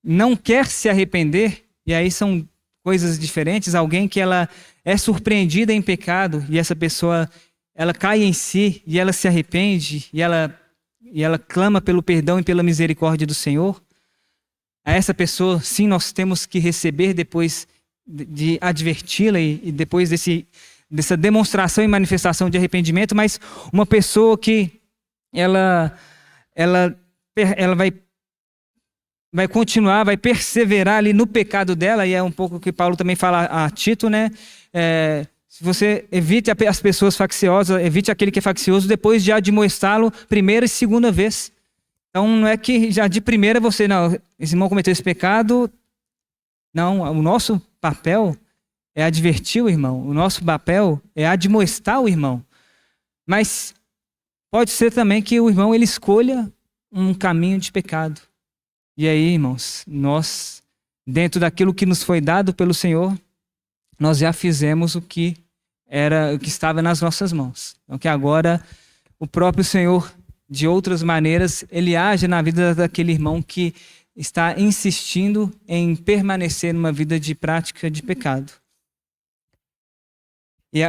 não quer se arrepender, e aí são coisas diferentes, alguém que ela é surpreendida em pecado e essa pessoa ela cai em si e ela se arrepende e ela clama pelo perdão e pela misericórdia do Senhor. A essa pessoa, sim, nós temos que receber depois de adverti-la e depois dessa demonstração e manifestação de arrependimento, mas uma pessoa que ela vai continuar, vai perseverar ali no pecado dela, e é um pouco o que Paulo também fala a Tito, né? Se você evite as pessoas facciosas, evite aquele que é faccioso depois de admoestá-lo primeira e segunda vez. Então não é que já de primeira esse irmão cometeu esse pecado. Não, o nosso papel é advertir o irmão, o nosso papel é admoestar o irmão. Mas pode ser também que o irmão ele escolha um caminho de pecado. E aí, irmãos, nós, dentro daquilo que nos foi dado pelo Senhor, nós já fizemos o que estava nas nossas mãos. Então que agora o próprio Senhor, de outras maneiras, ele age na vida daquele irmão que está insistindo em permanecer numa vida de prática de pecado. E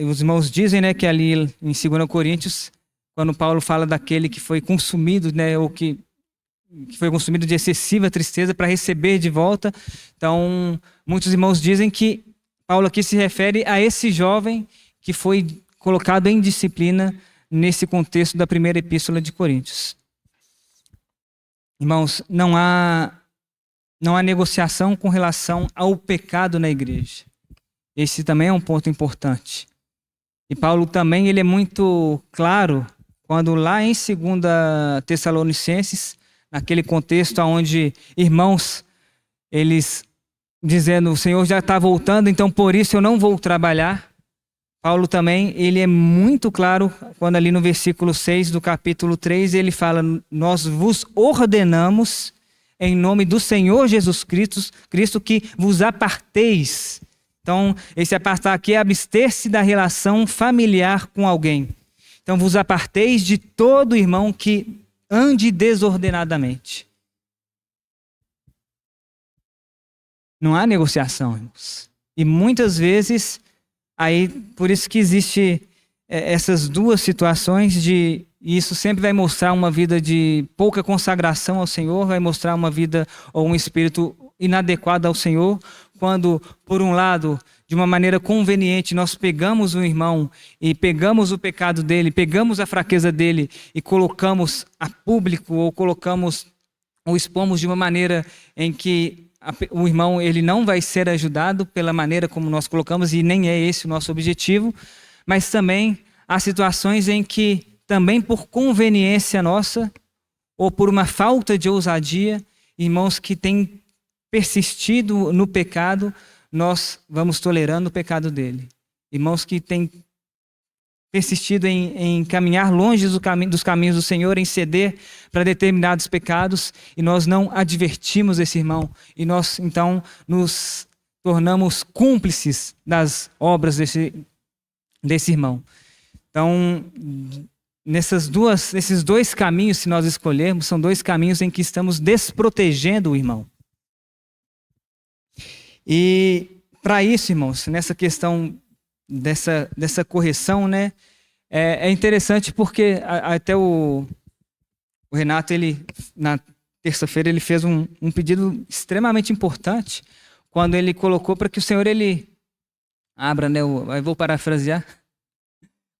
os irmãos dizem, né, que ali em 2 Coríntios, quando Paulo fala daquele que foi consumido, né, ou que foi consumido de excessiva tristeza para receber de volta. Então, muitos irmãos dizem que Paulo aqui se refere a esse jovem que foi colocado em disciplina nesse contexto da primeira epístola de Coríntios. Irmãos, não há negociação com relação ao pecado na igreja. Esse também é um ponto importante. E Paulo também ele é muito claro quando lá em 2 Tessalonicenses, naquele contexto onde irmãos, eles dizendo, o Senhor já está voltando, então por isso eu não vou trabalhar. Paulo também, ele é muito claro, quando ali no versículo 6 do capítulo 3, ele fala, nós vos ordenamos, em nome do Senhor Jesus Cristo, que vos aparteis. Então, esse apartar aqui é abster-se da relação familiar com alguém. Então, vos aparteis de todo irmão que ande desordenadamente. Não há negociação, irmãos. E muitas vezes, aí, por isso que existe essas duas situações e isso sempre vai mostrar uma vida de pouca consagração ao Senhor, vai mostrar uma vida ou um espírito inadequado ao Senhor, quando, por um lado, de uma maneira conveniente, nós pegamos o irmão e pegamos o pecado dele, pegamos a fraqueza dele e colocamos a público ou expomos de uma maneira em que o irmão ele não vai ser ajudado pela maneira como nós colocamos e nem é esse o nosso objetivo, mas também há situações em que também por conveniência nossa ou por uma falta de ousadia, irmãos que têm persistido no pecado, nós vamos tolerando o pecado dele. Irmãos que têm persistido em caminhar longe dos caminhos do Senhor, em ceder para determinados pecados, e nós não advertimos esse irmão, e nós então nos tornamos cúmplices das obras desse irmão. Então, nesses dois caminhos, se nós escolhermos, são dois caminhos em que estamos desprotegendo o irmão. E para isso, irmãos, nessa questão dessa correção, né, é interessante porque até o Renato, na terça-feira, ele fez um pedido extremamente importante quando ele colocou para que o Senhor, ele abra, né, eu vou parafrasear,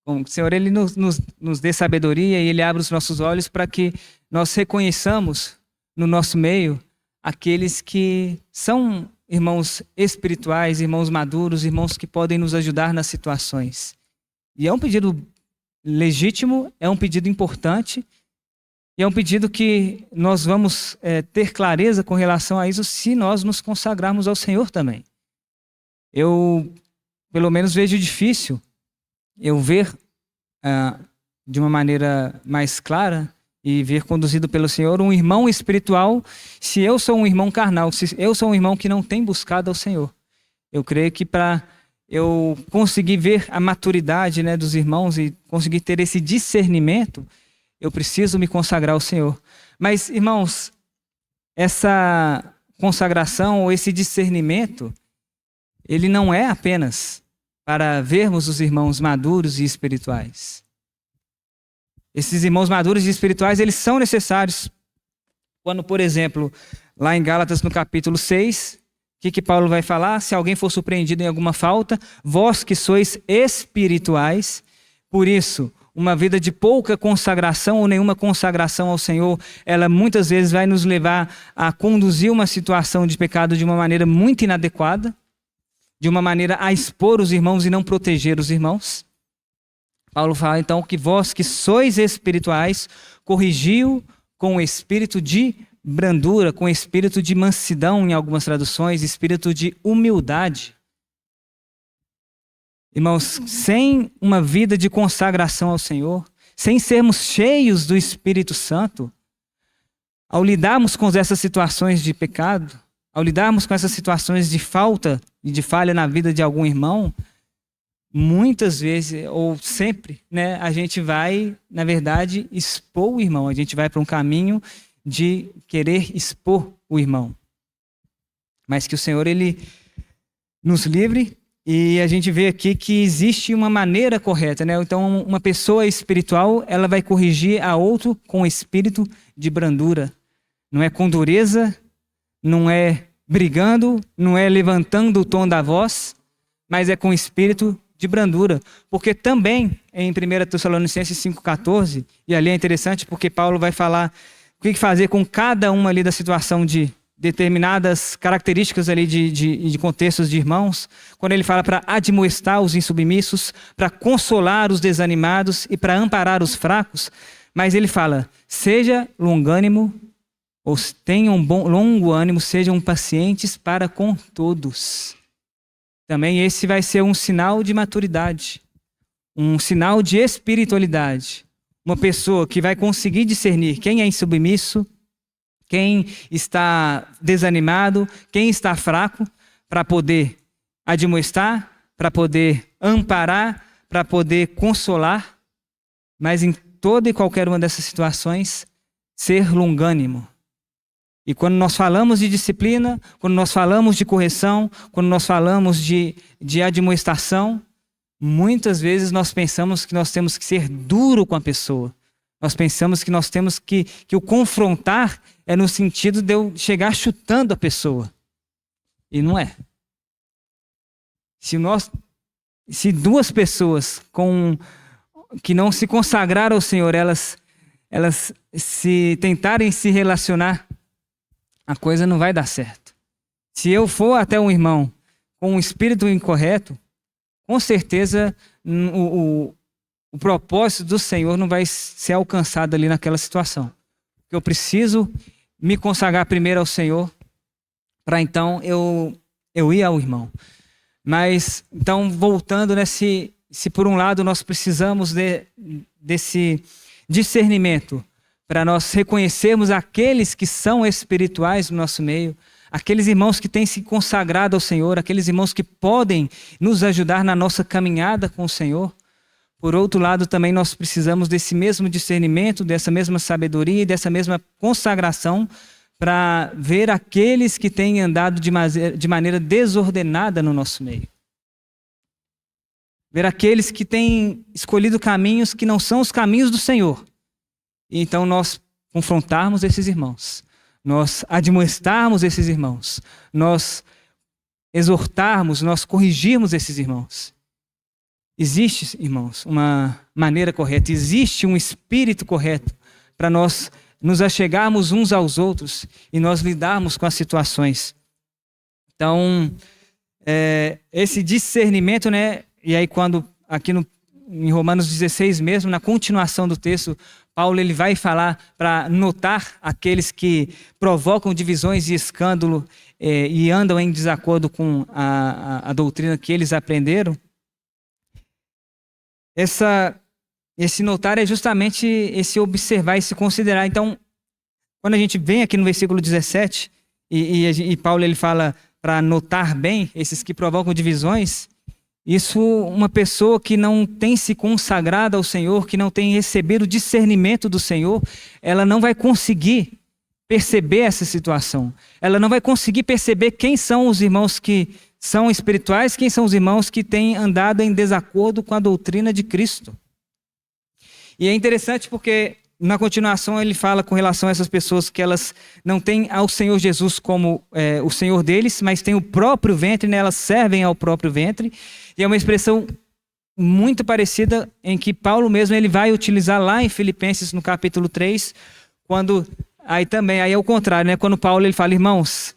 o Senhor, ele nos dê sabedoria e ele abra os nossos olhos para que nós reconheçamos no nosso meio aqueles que são irmãos espirituais, irmãos maduros, irmãos que podem nos ajudar nas situações. E é um pedido legítimo, é um pedido importante, e é um pedido que nós vamos ter clareza com relação a isso se nós nos consagrarmos ao Senhor também. Eu, pelo menos, vejo difícil eu ver de uma maneira mais clara e ver conduzido pelo Senhor um irmão espiritual, se eu sou um irmão carnal, se eu sou um irmão que não tem buscado ao Senhor. Eu creio que para eu conseguir ver a maturidade, né, dos irmãos e conseguir ter esse discernimento, eu preciso me consagrar ao Senhor. Mas, irmãos, essa consagração ou esse discernimento, ele não é apenas para vermos os irmãos maduros e espirituais. Esses irmãos maduros e espirituais, eles são necessários. Quando, por exemplo, lá em Gálatas, no capítulo 6, o que Paulo vai falar? Se alguém for surpreendido em alguma falta, vós que sois espirituais, por isso, uma vida de pouca consagração ou nenhuma consagração ao Senhor, ela muitas vezes vai nos levar a conduzir uma situação de pecado de uma maneira muito inadequada, de uma maneira a expor os irmãos e não proteger os irmãos. Paulo fala então que vós que sois espirituais, corrigiu com o espírito de brandura, com o espírito de mansidão em algumas traduções, espírito de humildade. Irmãos, sem uma vida de consagração ao Senhor, sem sermos cheios do Espírito Santo, ao lidarmos com essas situações de pecado, ao lidarmos com essas situações de falta e de falha na vida de algum irmão, muitas vezes, ou sempre, né, a gente vai, na verdade, expor o irmão. A gente vai para um caminho de querer expor o irmão. Mas que o Senhor, ele nos livre. E a gente vê aqui que existe uma maneira correta, né? Então, uma pessoa espiritual, ela vai corrigir a outro com espírito de brandura. Não é com dureza, não é brigando, não é levantando o tom da voz, mas é com espírito de brandura. Porque também, em 1 Tessalonicenses 5,14, e ali é interessante porque Paulo vai falar o que fazer com cada uma ali da situação de determinadas características ali de contextos de irmãos, quando ele fala para admoestar os insubmissos, para consolar os desanimados e para amparar os fracos, mas ele fala, seja longânimo, ou tenham longo ânimo, sejam pacientes para com todos. Também esse vai ser um sinal de maturidade, um sinal de espiritualidade. Uma pessoa que vai conseguir discernir quem é insubmisso, quem está desanimado, quem está fraco, para poder admoestar, para poder amparar, para poder consolar, mas em toda e qualquer uma dessas situações, ser longânimo. E quando nós falamos de disciplina, quando nós falamos de correção, quando nós falamos de admoestação, muitas vezes nós pensamos que nós temos que ser duro com a pessoa. Nós pensamos que nós temos que o confrontar é no sentido de eu chegar chutando a pessoa. E não é. Se duas pessoas que não se consagraram ao Senhor, elas se tentarem se relacionar, a coisa não vai dar certo. Se eu for até um irmão com um espírito incorreto, com certeza o propósito do Senhor não vai ser alcançado ali naquela situação. Eu preciso me consagrar primeiro ao Senhor, para então eu ir ao irmão. Mas, então, voltando, né, se por um lado nós precisamos desse discernimento, para nós reconhecermos aqueles que são espirituais no nosso meio, aqueles irmãos que têm se consagrado ao Senhor, aqueles irmãos que podem nos ajudar na nossa caminhada com o Senhor. por outro lado, também nós precisamos desse mesmo discernimento, dessa mesma sabedoria e dessa mesma consagração para ver aqueles que têm andado de maneira desordenada no nosso meio. Ver aqueles que têm escolhido caminhos que não são os caminhos do Senhor. E então nós confrontarmos esses irmãos, nós admoestarmos esses irmãos, nós exortarmos, nós corrigirmos esses irmãos. Existe, irmãos, uma maneira correta, existe um espírito correto para nós nos achegarmos uns aos outros e nós lidarmos com as situações. Então, esse discernimento, né? E aí quando, aqui em Romanos 16 mesmo, na continuação do texto, Paulo ele vai falar para notar aqueles que provocam divisões e escândalo e andam em desacordo com a doutrina que eles aprenderam. Esse notar é justamente esse observar, esse considerar. Então, quando a gente vem aqui no versículo 17, e Paulo ele fala para notar bem esses que provocam divisões, isso, uma pessoa que não tem se consagrado ao Senhor, que não tem recebido o discernimento do Senhor, ela não vai conseguir perceber essa situação. Ela não vai conseguir perceber quem são os irmãos que são espirituais, quem são os irmãos que têm andado em desacordo com a doutrina de Cristo. E é interessante porque na continuação ele fala com relação a essas pessoas que elas não têm ao Senhor Jesus como o Senhor deles, mas têm o próprio ventre, né? Elas servem ao próprio ventre. E é uma expressão muito parecida em que Paulo mesmo ele vai utilizar lá em Filipenses no capítulo 3, quando aí é o contrário, né? Quando Paulo ele fala, irmãos,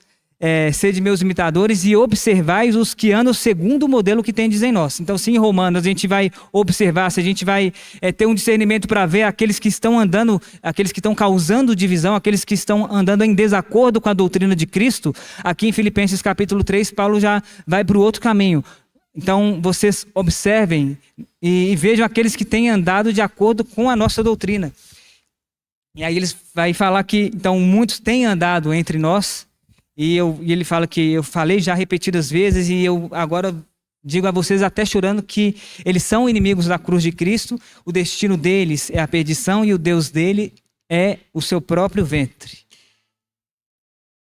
sede meus imitadores e observais os que andam segundo o modelo que tendes em nós. Então, sim, em Romanos, a gente vai observar, se a gente vai ter um discernimento para ver aqueles que estão andando, aqueles que estão causando divisão, aqueles que estão andando em desacordo com a doutrina de Cristo, aqui em Filipenses capítulo 3, Paulo já vai para o outro caminho. Então, vocês observem e vejam aqueles que têm andado de acordo com a nossa doutrina. E aí ele vai falar que, então, muitos têm andado entre nós. E ele fala que eu falei já repetidas vezes e eu agora digo a vocês até chorando que eles são inimigos da cruz de Cristo, o destino deles é a perdição e o Deus dele é o seu próprio ventre.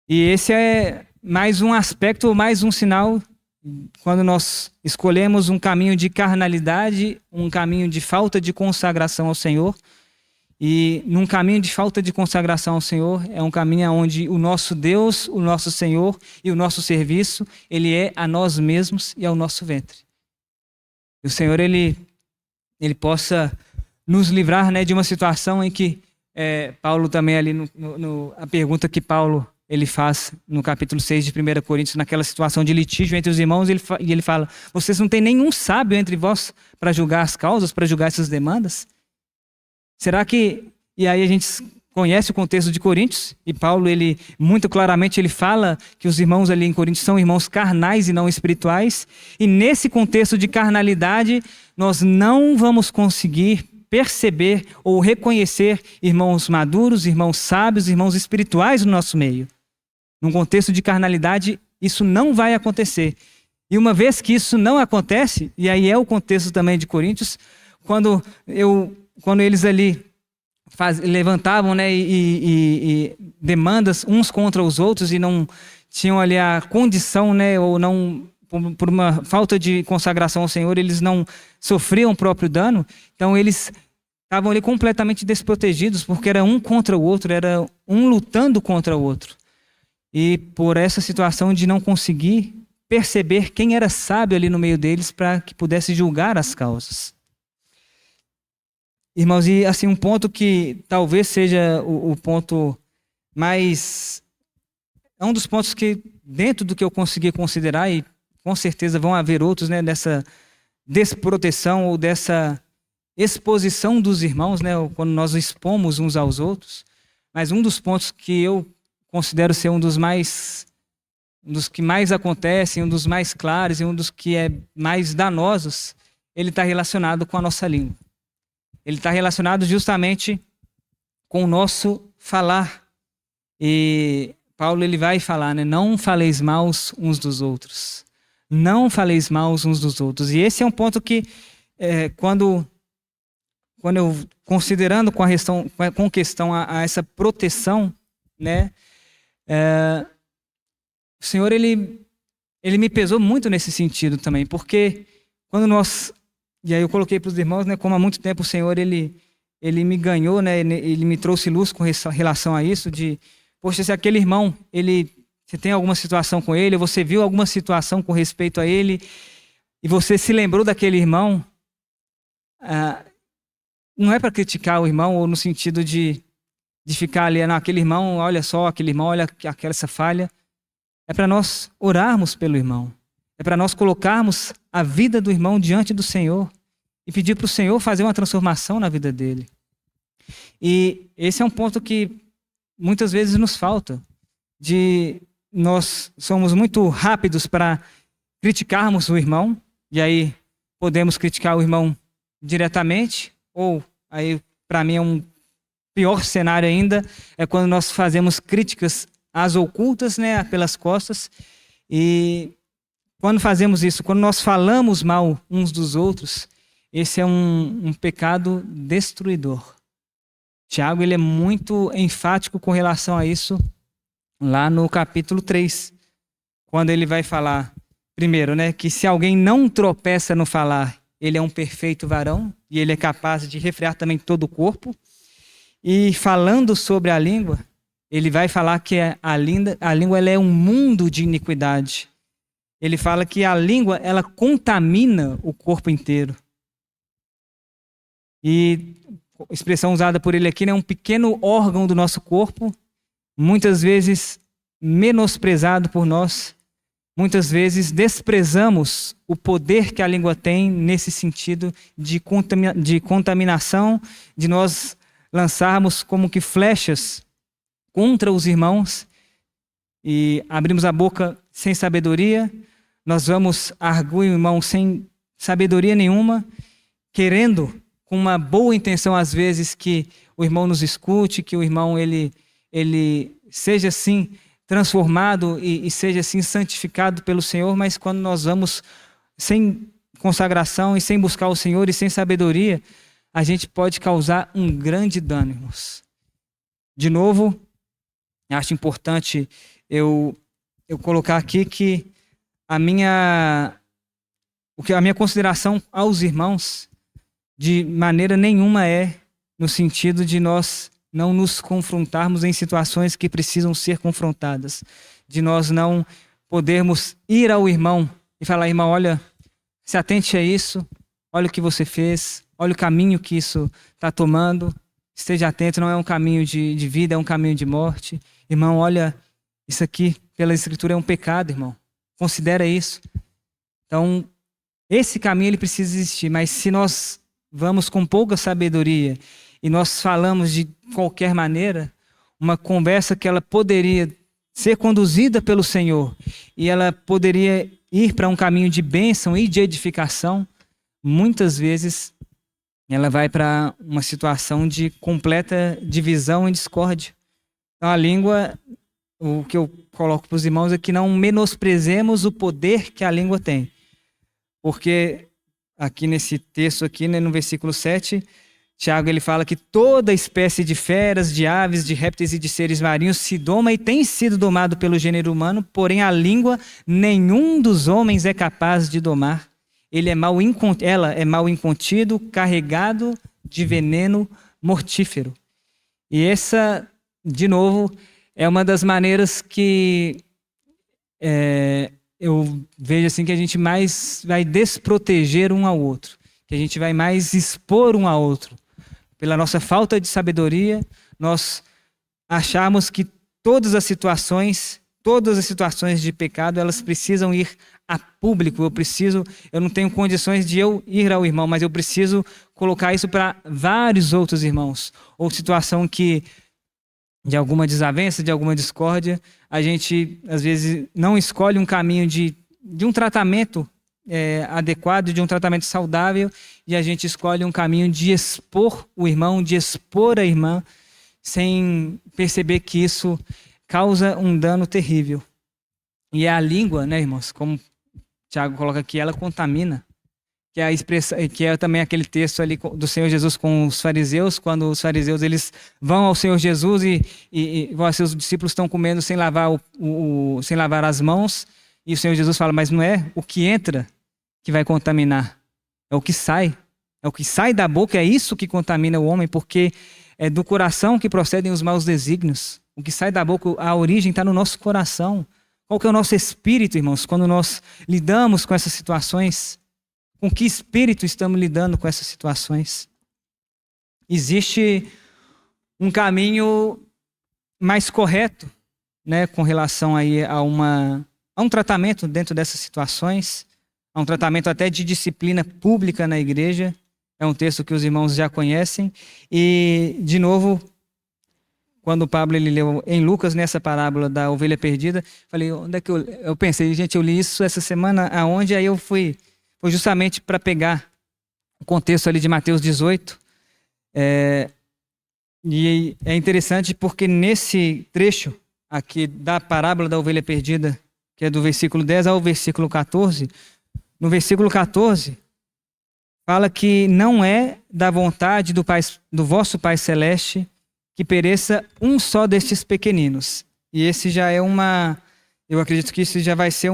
E esse é mais um aspecto, mais um sinal quando nós escolhemos um caminho de carnalidade, um caminho de falta de consagração ao Senhor. E num caminho de falta de consagração ao Senhor, é um caminho onde o nosso Deus, o nosso Senhor e o nosso serviço, ele é a nós mesmos e ao nosso ventre. E o Senhor, ele possa nos livrar, né, de uma situação em que Paulo também ali, a pergunta que Paulo ele faz no capítulo 6 de 1 Coríntios, naquela situação de litígio entre os irmãos, e ele fala, vocês não têm nenhum sábio entre vós para julgar as causas, para julgar essas demandas? Será que... E aí a gente conhece o contexto de Coríntios, e Paulo, ele muito claramente, ele fala que os irmãos ali em Coríntios são irmãos carnais e não espirituais, e nesse contexto de carnalidade, nós não vamos conseguir perceber ou reconhecer irmãos maduros, irmãos sábios, irmãos espirituais no nosso meio. Num contexto de carnalidade, isso não vai acontecer. E uma vez que isso não acontece, e aí é o contexto também de Coríntios, quando eles ali levantavam, né, e demandas uns contra os outros e não tinham ali a condição, né, ou não, por uma falta de consagração ao Senhor, eles não sofriam o próprio dano, então eles estavam ali completamente desprotegidos, porque era um contra o outro, era um lutando contra o outro. E por essa situação de não conseguir perceber quem era sábio ali no meio deles para que pudesse julgar as causas. Irmãos, e assim, um ponto que talvez seja o ponto mais... É um dos pontos que, dentro do que eu consegui considerar, e com certeza vão haver outros, né, dessa desproteção ou dessa exposição dos irmãos, né, quando nós expomos uns aos outros, mas um dos pontos que eu considero ser um dos que mais acontecem, um dos mais claros e um dos que é mais danosos, ele está relacionado com a nossa língua. Ele está relacionado justamente com o nosso falar. E Paulo ele vai falar, né? Não faleis mal uns dos outros. Não faleis mal uns dos outros. E esse é um ponto que, quando considerando com questão a essa proteção, né, o Senhor, ele me pesou muito nesse sentido também, porque quando e aí eu coloquei para os irmãos, né, como há muito tempo o Senhor, ele me ganhou, né, ele me trouxe luz com relação a isso, poxa, se aquele irmão, você tem alguma situação com ele, ou você viu alguma situação com respeito a ele, e você se lembrou daquele irmão, não é para criticar o irmão, ou no sentido de ficar ali, não, aquele irmão, olha só, aquele irmão, olha essa falha. É para nós orarmos pelo irmão. É para nós colocarmos a vida do irmão diante do Senhor e pedir para o Senhor fazer uma transformação na vida dele. E esse é um ponto que muitas vezes nos falta. Nós somos muito rápidos para criticarmos o irmão, e aí podemos criticar o irmão diretamente, ou aí para mim é um pior cenário ainda, é quando nós fazemos críticas às ocultas, né, pelas costas. E quando fazemos isso, quando nós falamos mal uns dos outros, esse é um pecado destruidor. Tiago, ele é muito enfático com relação a isso lá no capítulo 3, quando ele vai falar, primeiro, né, que se alguém não tropeça no falar, ele é um perfeito varão e ele é capaz de refrear também todo o corpo. E falando sobre a língua, ele vai falar que a língua ela é um mundo de iniquidade. Ele fala que a língua ela contamina o corpo inteiro. E a expressão usada por ele aqui, né, um pequeno órgão do nosso corpo, muitas vezes menosprezado por nós, muitas vezes desprezamos o poder que a língua tem nesse sentido de contaminação, de nós lançarmos como que flechas contra os irmãos e abrimos a boca sem sabedoria, nós vamos arguir o irmão sem sabedoria nenhuma, querendo, com uma boa intenção às vezes, que o irmão nos escute, que o irmão ele seja assim transformado e seja assim santificado pelo Senhor, mas quando nós vamos sem consagração e sem buscar o Senhor e sem sabedoria, a gente pode causar um grande dano, irmãos. De novo, acho importante eu colocar aqui que a minha consideração aos irmãos, de maneira nenhuma é no sentido de nós não nos confrontarmos em situações que precisam ser confrontadas, de nós não podermos ir ao irmão e falar, irmão, olha, se atente a isso, olha o que você fez, olha o caminho que isso está tomando, esteja atento, não é um caminho de vida, é um caminho de morte. Irmão, olha, isso aqui pela Escritura é um pecado, irmão. Considera isso. Então, esse caminho ele precisa existir, mas se nós vamos com pouca sabedoria e nós falamos de qualquer maneira, uma conversa que ela poderia ser conduzida pelo Senhor e ela poderia ir para um caminho de bênção e de edificação, muitas vezes ela vai para uma situação de completa divisão e discórdia. Então a língua, o que eu coloco para os irmãos é que não menosprezemos o poder que a língua tem. Porque aqui nesse texto, aqui, né, no versículo 7, Tiago ele fala que toda espécie de feras, de aves, de répteis e de seres marinhos se doma e tem sido domado pelo gênero humano, porém a língua nenhum dos homens é capaz de domar. Ela é mal incontido, carregado de veneno mortífero. E essa, de novo, é uma das maneiras que eu vejo assim que a gente mais vai desproteger um ao outro, que a gente vai mais expor um ao outro. Pela nossa falta de sabedoria, nós achamos que todas as situações de pecado, elas precisam ir a público. Eu não tenho condições de eu ir ao irmão, mas eu preciso colocar isso para vários outros irmãos. Ou situação que, de alguma desavença, de alguma discórdia, a gente, às vezes, não escolhe um caminho de um tratamento adequado, de um tratamento saudável, e a gente escolhe um caminho de expor o irmão, de expor a irmã, sem perceber que isso causa um dano terrível. E a língua, né, irmãos, como o Tiago coloca aqui, ela contamina. que é a expressão, que é também aquele texto ali do Senhor Jesus com os fariseus, quando os fariseus eles vão ao Senhor Jesus e seus discípulos estão comendo sem lavar sem lavar as mãos, e o Senhor Jesus fala, mas não é o que entra que vai contaminar, é o que sai. É o que sai da boca, é isso que contamina o homem, porque é do coração que procedem os maus desígnios. O que sai da boca, a origem está no nosso coração. Qual que é o nosso espírito, irmãos, quando nós lidamos com essas situações? Com que espírito estamos lidando com essas situações? Existe um caminho mais correto, né, com relação aí a um tratamento dentro dessas situações, a um tratamento até de disciplina pública na igreja. É um texto que os irmãos já conhecem. E, de novo, quando o Pablo ele leu em Lucas, nessa parábola da ovelha perdida, falei, onde é que eu pensei, gente, eu li isso essa semana, aonde? Aí eu foi justamente para pegar o contexto ali de Mateus 18. E é interessante porque nesse trecho aqui da parábola da ovelha perdida, que é do versículo 10 ao versículo 14, no versículo 14, fala que não é da vontade do vosso Pai Celeste que pereça um só destes pequeninos. E esse já é eu acredito que isso já vai ser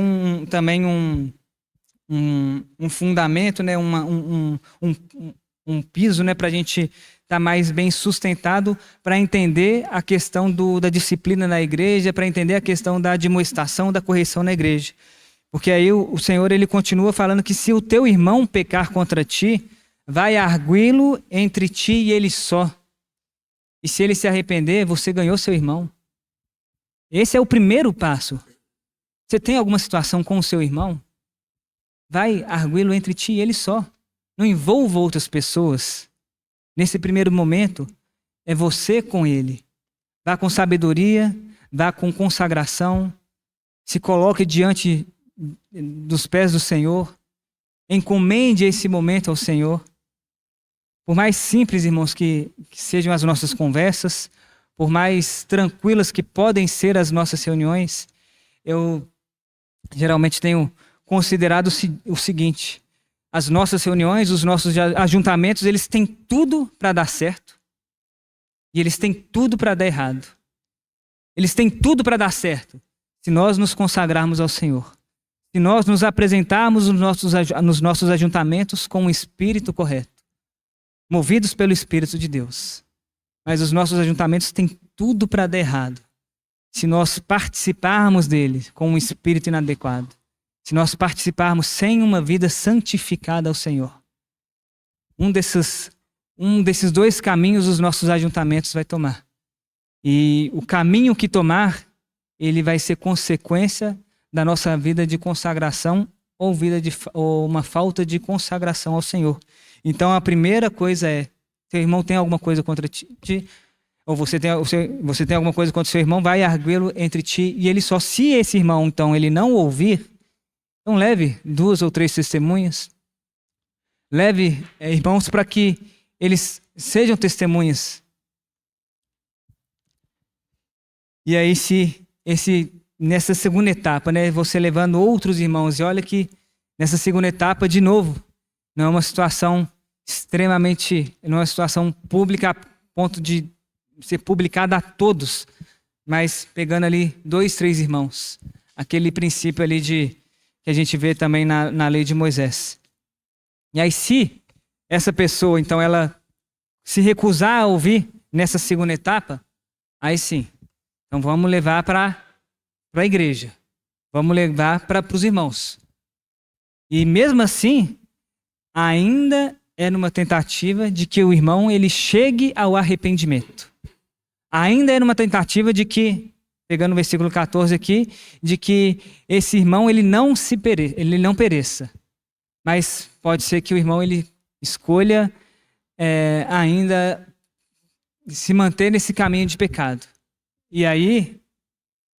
também um fundamento, né? Um piso, né? Para a gente estar mais bem sustentado para entender a questão da disciplina na igreja, para entender a questão da admoestação, da correção na igreja. Porque aí o Senhor ele continua falando que se o teu irmão pecar contra ti, vai arguí-lo entre ti e ele só. E se ele se arrepender, você ganhou seu irmão. Esse é o primeiro passo. Você tem alguma situação com o seu irmão? Vai arguí-lo entre ti e ele só. Não envolva outras pessoas. Nesse primeiro momento, é você com ele. Vá com sabedoria, vá com consagração, se coloque diante dos pés do Senhor, encomende esse momento ao Senhor. Por mais simples, irmãos, que sejam as nossas conversas, por mais tranquilas que podem ser as nossas reuniões, eu geralmente tenho considerado o seguinte: as nossas reuniões, os nossos ajuntamentos, eles têm tudo para dar certo e eles têm tudo para dar errado. Eles têm tudo para dar certo se nós nos consagrarmos ao Senhor. Se nós nos apresentarmos nos nossos ajuntamentos com um espírito correto, movidos pelo Espírito de Deus. Mas os nossos ajuntamentos têm tudo para dar errado se nós participarmos dele com um espírito inadequado. Se nós participarmos sem uma vida santificada ao Senhor. Um desses dois caminhos os nossos ajuntamentos vai tomar. E o caminho que tomar, ele vai ser consequência da nossa vida de consagração ou uma falta de consagração ao Senhor. Então a primeira coisa é: seu irmão tem alguma coisa contra ti, ou você tem alguma coisa contra seu irmão, vai arguí-lo entre ti e ele só. Se esse irmão, então, ele não ouvir, então leve 2 ou 3 testemunhas, leve irmãos para que eles sejam testemunhas. E aí nessa segunda etapa, né, você levando outros irmãos, e olha que nessa segunda etapa, de novo, não é uma situação não é uma situação pública a ponto de ser publicada a todos, mas pegando ali 2, 3 irmãos. Aquele princípio ali que a gente vê também na lei de Moisés. E aí, se essa pessoa, então, ela se recusar a ouvir nessa segunda etapa, aí sim. Então vamos levar para a igreja. Vamos levar para os irmãos. E mesmo assim, ainda é numa tentativa de que o irmão ele chegue ao arrependimento. Ainda é numa tentativa de que, pegando o versículo 14 aqui, de que esse irmão ele não pereça. Mas pode ser que o irmão ele escolha ainda se manter nesse caminho de pecado. E aí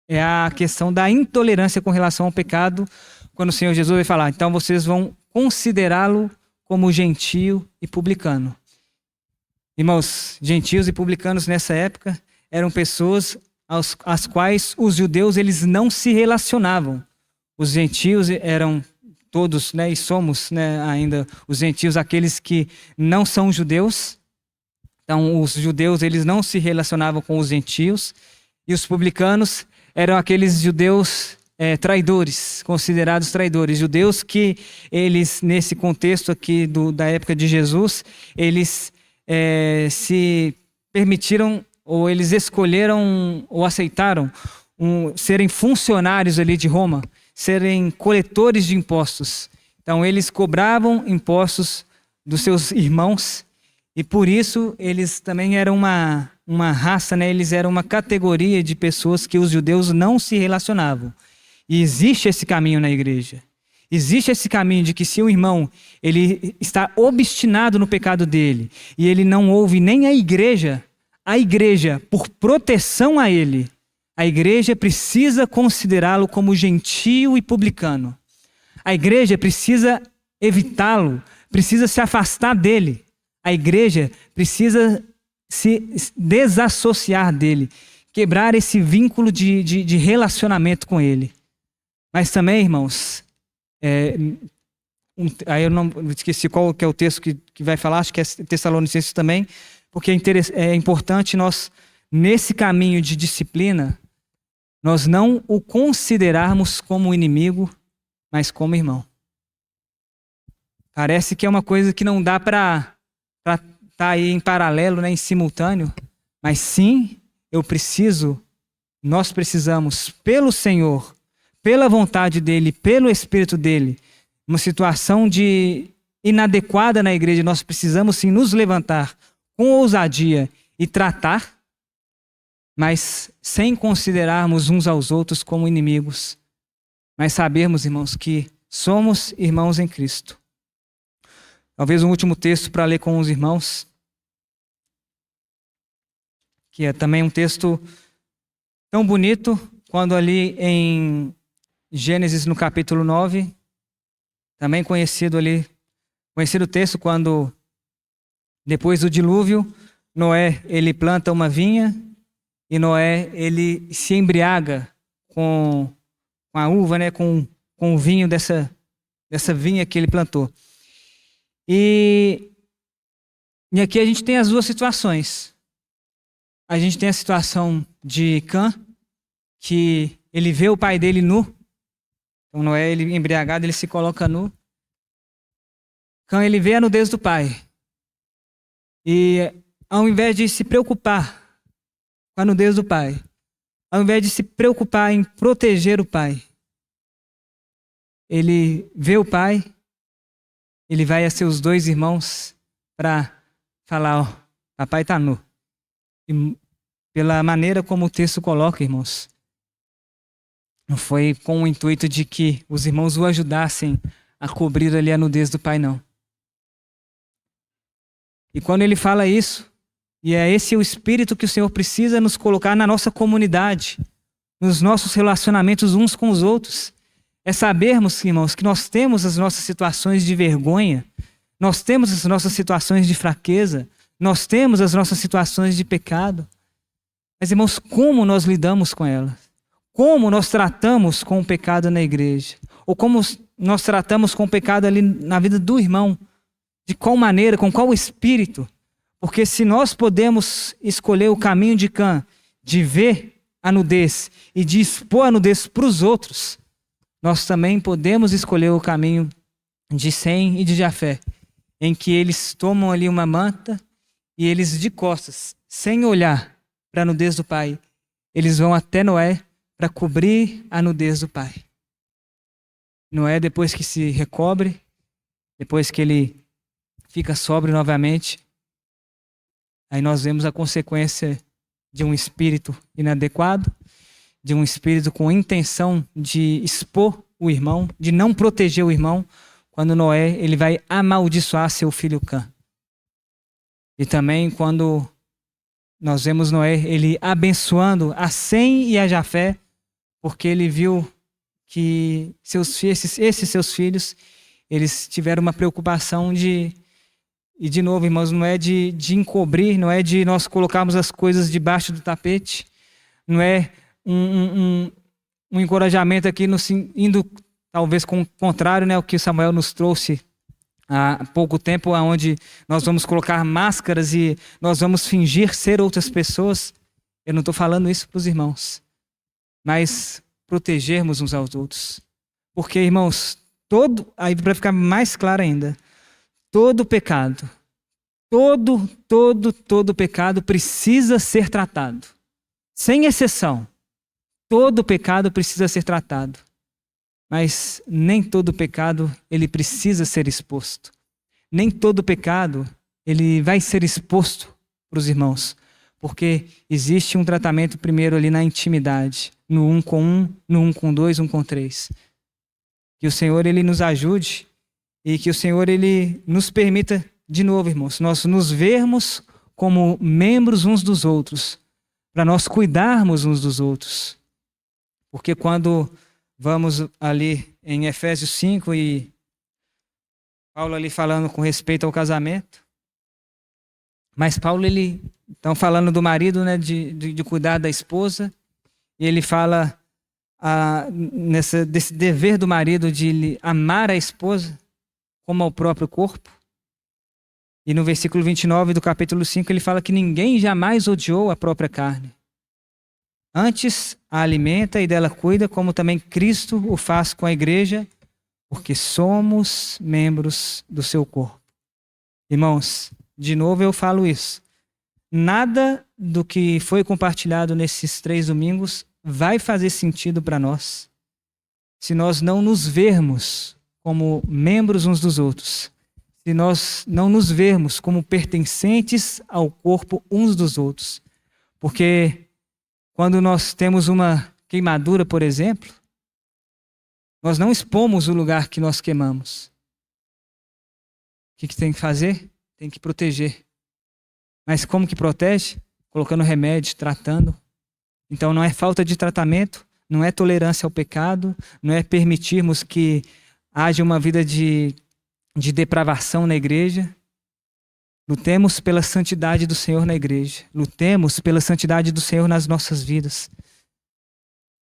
é a questão da intolerância com relação ao pecado, quando o Senhor Jesus vai falar: então vocês vão considerá-lo como gentio e publicano. Irmãos, gentios e publicanos nessa época eram pessoas às quais os judeus eles não se relacionavam. Os gentios eram todos, né, e somos, né, ainda os gentios, aqueles que não são judeus. Então, os judeus, eles não se relacionavam com os gentios, e os publicanos eram aqueles judeus traidores, considerados traidores. Judeus que eles, nesse contexto aqui da época de Jesus, eles se permitiram, ou eles escolheram, ou aceitaram, serem funcionários ali de Roma, serem coletores de impostos. Então, eles cobravam impostos dos seus irmãos, e por isso eles também eram uma raça, né? Eles eram uma categoria de pessoas que os judeus não se relacionavam. E existe esse caminho na igreja. Existe esse caminho de que se o irmão ele está obstinado no pecado dele e ele não ouve nem a igreja, por proteção a ele, a igreja precisa considerá-lo como gentio e publicano. A igreja precisa evitá-lo, precisa se afastar dele. A igreja precisa se desassociar dele, quebrar esse vínculo de relacionamento com ele. Mas também, irmãos, aí eu não esqueci qual que é o texto que vai falar, acho que é Tessalonicenses também, porque é importante nós, nesse caminho de disciplina, nós não o considerarmos como inimigo, mas como irmão. Parece que é uma coisa que não dá para estar aí em paralelo, né, em simultâneo, mas sim, nós precisamos, pelo Senhor, pela vontade dele, pelo Espírito dele, uma situação inadequada na igreja, nós precisamos sim nos levantar com ousadia e tratar, mas sem considerarmos uns aos outros como inimigos, mas sabermos, irmãos, que somos irmãos em Cristo. Talvez um último texto para ler com os irmãos, que é também um texto tão bonito, quando ali em Gênesis, no capítulo 9, também conhecido o texto, quando depois do dilúvio, Noé, ele planta uma vinha, e Noé, ele se embriaga com a uva, né, com o vinho dessa vinha que ele plantou. E aqui a gente tem as duas situações. A gente tem a situação de Cã, que ele vê o pai dele nu. Então Noé, ele embriagado, ele se coloca nu. Cã, ele vê a nudez do pai. E ao invés de se preocupar com a nudez do pai, ao invés de se preocupar em proteger o pai, ele vê o pai, ele vai a seus dois irmãos para falar, ó, papai está nu. E pela maneira como o texto coloca, irmãos, não foi com o intuito de que os irmãos o ajudassem a cobrir ali a nudez do pai, não. E quando ele fala isso, e é esse o espírito que o Senhor precisa nos colocar na nossa comunidade, nos nossos relacionamentos uns com os outros, é sabermos, irmãos, que nós temos as nossas situações de vergonha, nós temos as nossas situações de fraqueza, nós temos as nossas situações de pecado. Mas, irmãos, como nós lidamos com elas? Como nós tratamos com o pecado na igreja? Ou como nós tratamos com o pecado ali na vida do irmão? De qual maneira, com qual espírito? Porque se nós podemos escolher o caminho de Cã, de ver a nudez e de expor a nudez para os outros, nós também podemos escolher o caminho de Sem e de Jafé, em que eles tomam ali uma manta e eles de costas, sem olhar para a nudez do pai, eles vão até Noé para cobrir a nudez do pai. Noé, depois que se recobre, depois que ele fica sóbrio novamente, aí nós vemos a consequência de um espírito inadequado, de um espírito com intenção de expor o irmão, de não proteger o irmão, quando Noé ele vai amaldiçoar seu filho Cã. E também quando nós vemos Noé ele abençoando a Sem e a Jafé, porque ele viu que esses seus filhos, eles tiveram uma preocupação e de novo, irmãos, não é de encobrir, não é de nós colocarmos as coisas debaixo do tapete, não é um encorajamento aqui indo talvez com o contrário, né, o que Samuel nos trouxe há pouco tempo, onde nós vamos colocar máscaras e nós vamos fingir ser outras pessoas. Eu não estou falando isso para os irmãos, mas protegermos uns aos outros. Porque, irmãos, aí para ficar mais claro ainda, todo pecado, todo pecado precisa ser tratado. Sem exceção. Todo pecado precisa ser tratado. Mas nem todo pecado ele precisa ser exposto. Nem todo pecado ele vai ser exposto para os irmãos. Porque existe um tratamento primeiro ali na intimidade. No 1 com 1, no 1 com 2, 1 com 3. Que o Senhor ele nos ajude e que o Senhor ele nos permita, de novo, irmãos, nós nos vermos como membros uns dos outros, para nós cuidarmos uns dos outros. Porque quando vamos ali em Efésios 5 e Paulo ali falando com respeito ao casamento, mas Paulo ele então falando do marido, né, de cuidar da esposa, e ele fala desse dever do marido de amar a esposa como ao próprio corpo. E no versículo 29 do capítulo 5 ele fala que ninguém jamais odiou a própria carne. Antes a alimenta e dela cuida, como também Cristo o faz com a igreja, porque somos membros do seu corpo. Irmãos, de novo eu falo isso. Nada do que foi compartilhado nesses 3 domingos vai fazer sentido para nós se nós não nos vermos como membros uns dos outros, se nós não nos vermos como pertencentes ao corpo uns dos outros. Porque quando nós temos uma queimadura, por exemplo, nós não expomos o lugar que nós queimamos. O que tem que fazer? Tem que proteger. Mas como que protege? Colocando remédio, tratando. Então não é falta de tratamento, não é tolerância ao pecado, não é permitirmos que haja uma vida de depravação na igreja. Lutemos pela santidade do Senhor na igreja. Lutemos pela santidade do Senhor nas nossas vidas.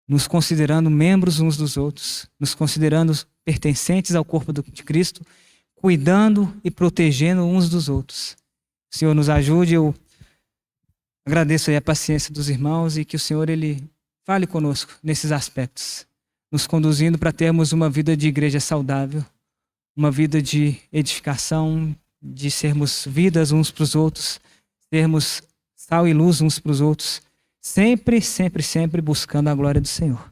Nos considerando membros uns dos outros. Nos considerando pertencentes ao corpo de Cristo. Cuidando e protegendo uns dos outros. O Senhor nos ajude. Eu agradeço aí a paciência dos irmãos e que o Senhor ele fale conosco nesses aspectos. Nos conduzindo para termos uma vida de igreja saudável. Uma vida de edificação, de sermos vidas uns para os outros, sermos sal e luz uns para os outros, sempre, sempre, sempre buscando a glória do Senhor.